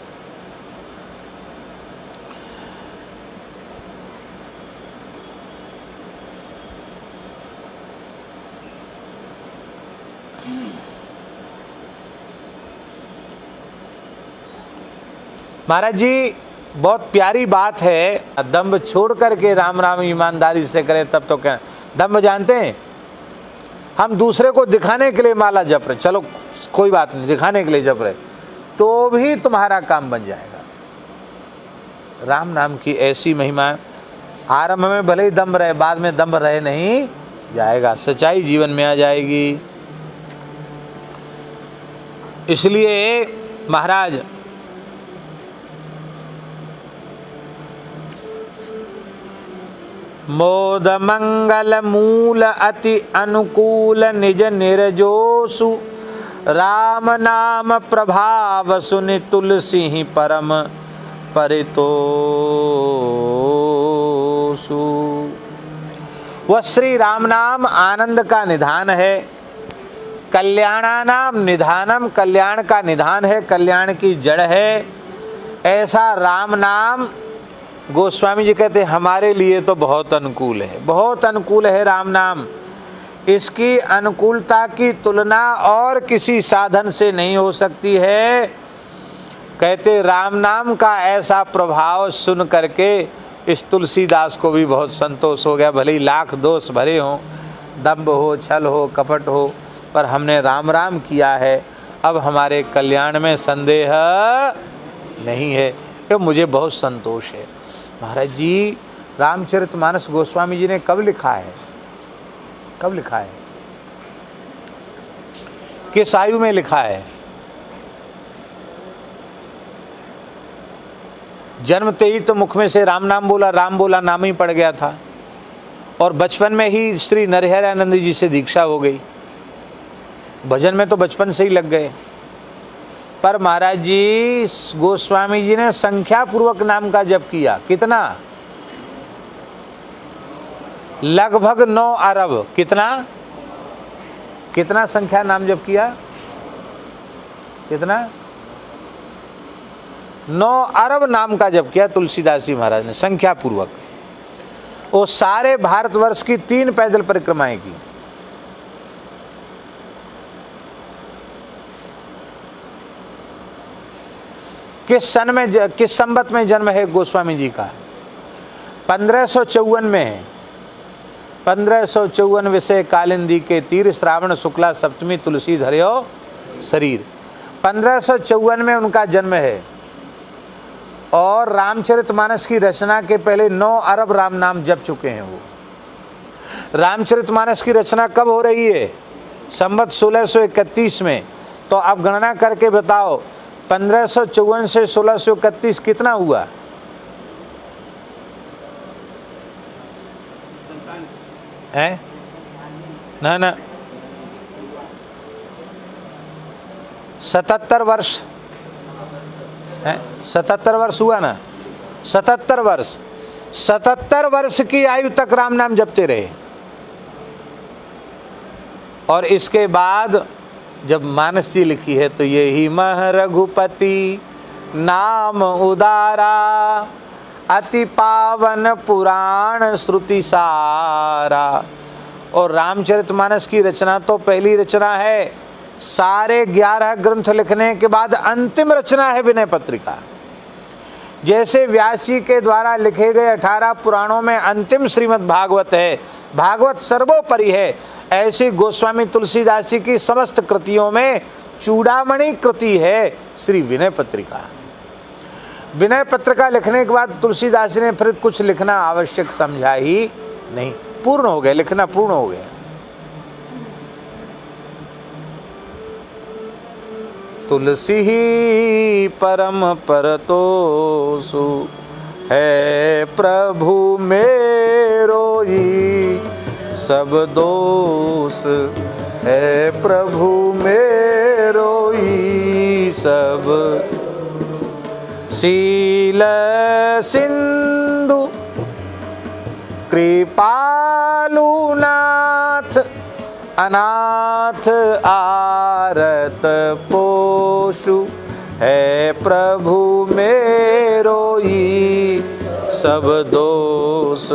महाराज जी बहुत प्यारी बात है, दम्भ छोड़ करके राम राम ईमानदारी से करें तब तो क्या। दम्भ जानते हैं, हम दूसरे को दिखाने के लिए माला जप रहे, चलो कोई बात नहीं, दिखाने के लिए जप रहे तो भी तुम्हारा काम बन जाएगा। राम नाम की ऐसी महिमा, आरंभ में भले ही दम्भ रहे, बाद में दम्भ रहे नहीं जाएगा, सच्चाई जीवन में आ जाएगी। इसलिए महाराज मोद मंगल मूल अति अनुकूल निज निर्जोसु, राम नाम प्रभाव सुनि तुलसी परम परितोषु। वह श्री राम नाम आनंद का निधान है, कल्याणानाम निधानम, कल्याण का निधान है, कल्याण की जड़ है। ऐसा राम नाम गोस्वामी जी कहते हैं हमारे लिए तो बहुत अनुकूल है, बहुत अनुकूल है राम नाम। इसकी अनुकूलता की तुलना और किसी साधन से नहीं हो सकती है। कहते राम नाम का ऐसा प्रभाव सुन करके इस तुलसीदास को भी बहुत संतोष हो गया। भले ही लाख दोष भरे हों, दंभ हो, छल हो, कपट हो, पर हमने राम राम किया है, अब हमारे कल्याण में संदेह नहीं है, ये मुझे बहुत संतोष है। महाराज जी रामचरितमानस गोस्वामी जी ने कब लिखा है, कब लिखा है, किस आयु में लिखा है? जन्मते ही तो मुख में से राम नाम बोला, राम बोला नाम ही पड़ गया था, और बचपन में ही श्री नरहरानंद जी से दीक्षा हो गई। भजन में तो बचपन से ही लग गए। पर महाराज जी गोस्वामी जी ने संख्या पूर्वक नाम का जप किया। कितना? लगभग 9 अरब। कितना कितना संख्या नाम जप किया? कितना? 9 अरब नाम का जप किया तुलसीदास जी महाराज ने संख्या पूर्वक। वो सारे भारतवर्ष की 3 पैदल परिक्रमाएं की। किस सन में, किस संवत में जन्म है गोस्वामी जी का? 1554 में है। 1554 विषय कालिंदी के तीर, श्रावण शुक्ला सप्तमी तुलसी धर्यो शरीर। 1554 में उनका जन्म है। और रामचरितमानस की रचना के पहले 9 अरब राम नाम जप चुके हैं वो। रामचरितमानस की रचना कब हो रही है? संवत 1631 में। तो आप गणना करके बताओ 1554 से 1631 कितना हुआ? है ना 77 वर्ष है। 77 वर्ष हुआ ना, 77 वर्ष। 77 वर्ष की आयु तक राम नाम जपते रहे। और इसके बाद जब मानस जी लिखी है तो यही मह रघुपति नाम उदारा, अति पावन पुराण श्रुति सारा। और रामचरितमानस की रचना तो पहली रचना है। सारे 11 ग्रंथ लिखने के बाद अंतिम रचना है विनय पत्रिका। जैसे व्यास जी के द्वारा लिखे गए 18 पुराणों में अंतिम श्रीमद् भागवत है, भागवत सर्वोपरि है, ऐसी गोस्वामी तुलसीदास जी की समस्त कृतियों में चूड़ामणि कृति है श्री विनय पत्रिका। विनय पत्रिका लिखने के बाद तुलसीदास जी ने फिर कुछ लिखना आवश्यक समझा ही नहीं, पूर्ण हो गया, लिखना पूर्ण हो गया। तुलसी ही परम परतोषु, है प्रभु मेरो ही सब दोष, है प्रभु मेरो ही सब। शील सिंधु कृपालु नाथ, अनाथ आरत पोषु, है प्रभु मेरो ही सब दोष।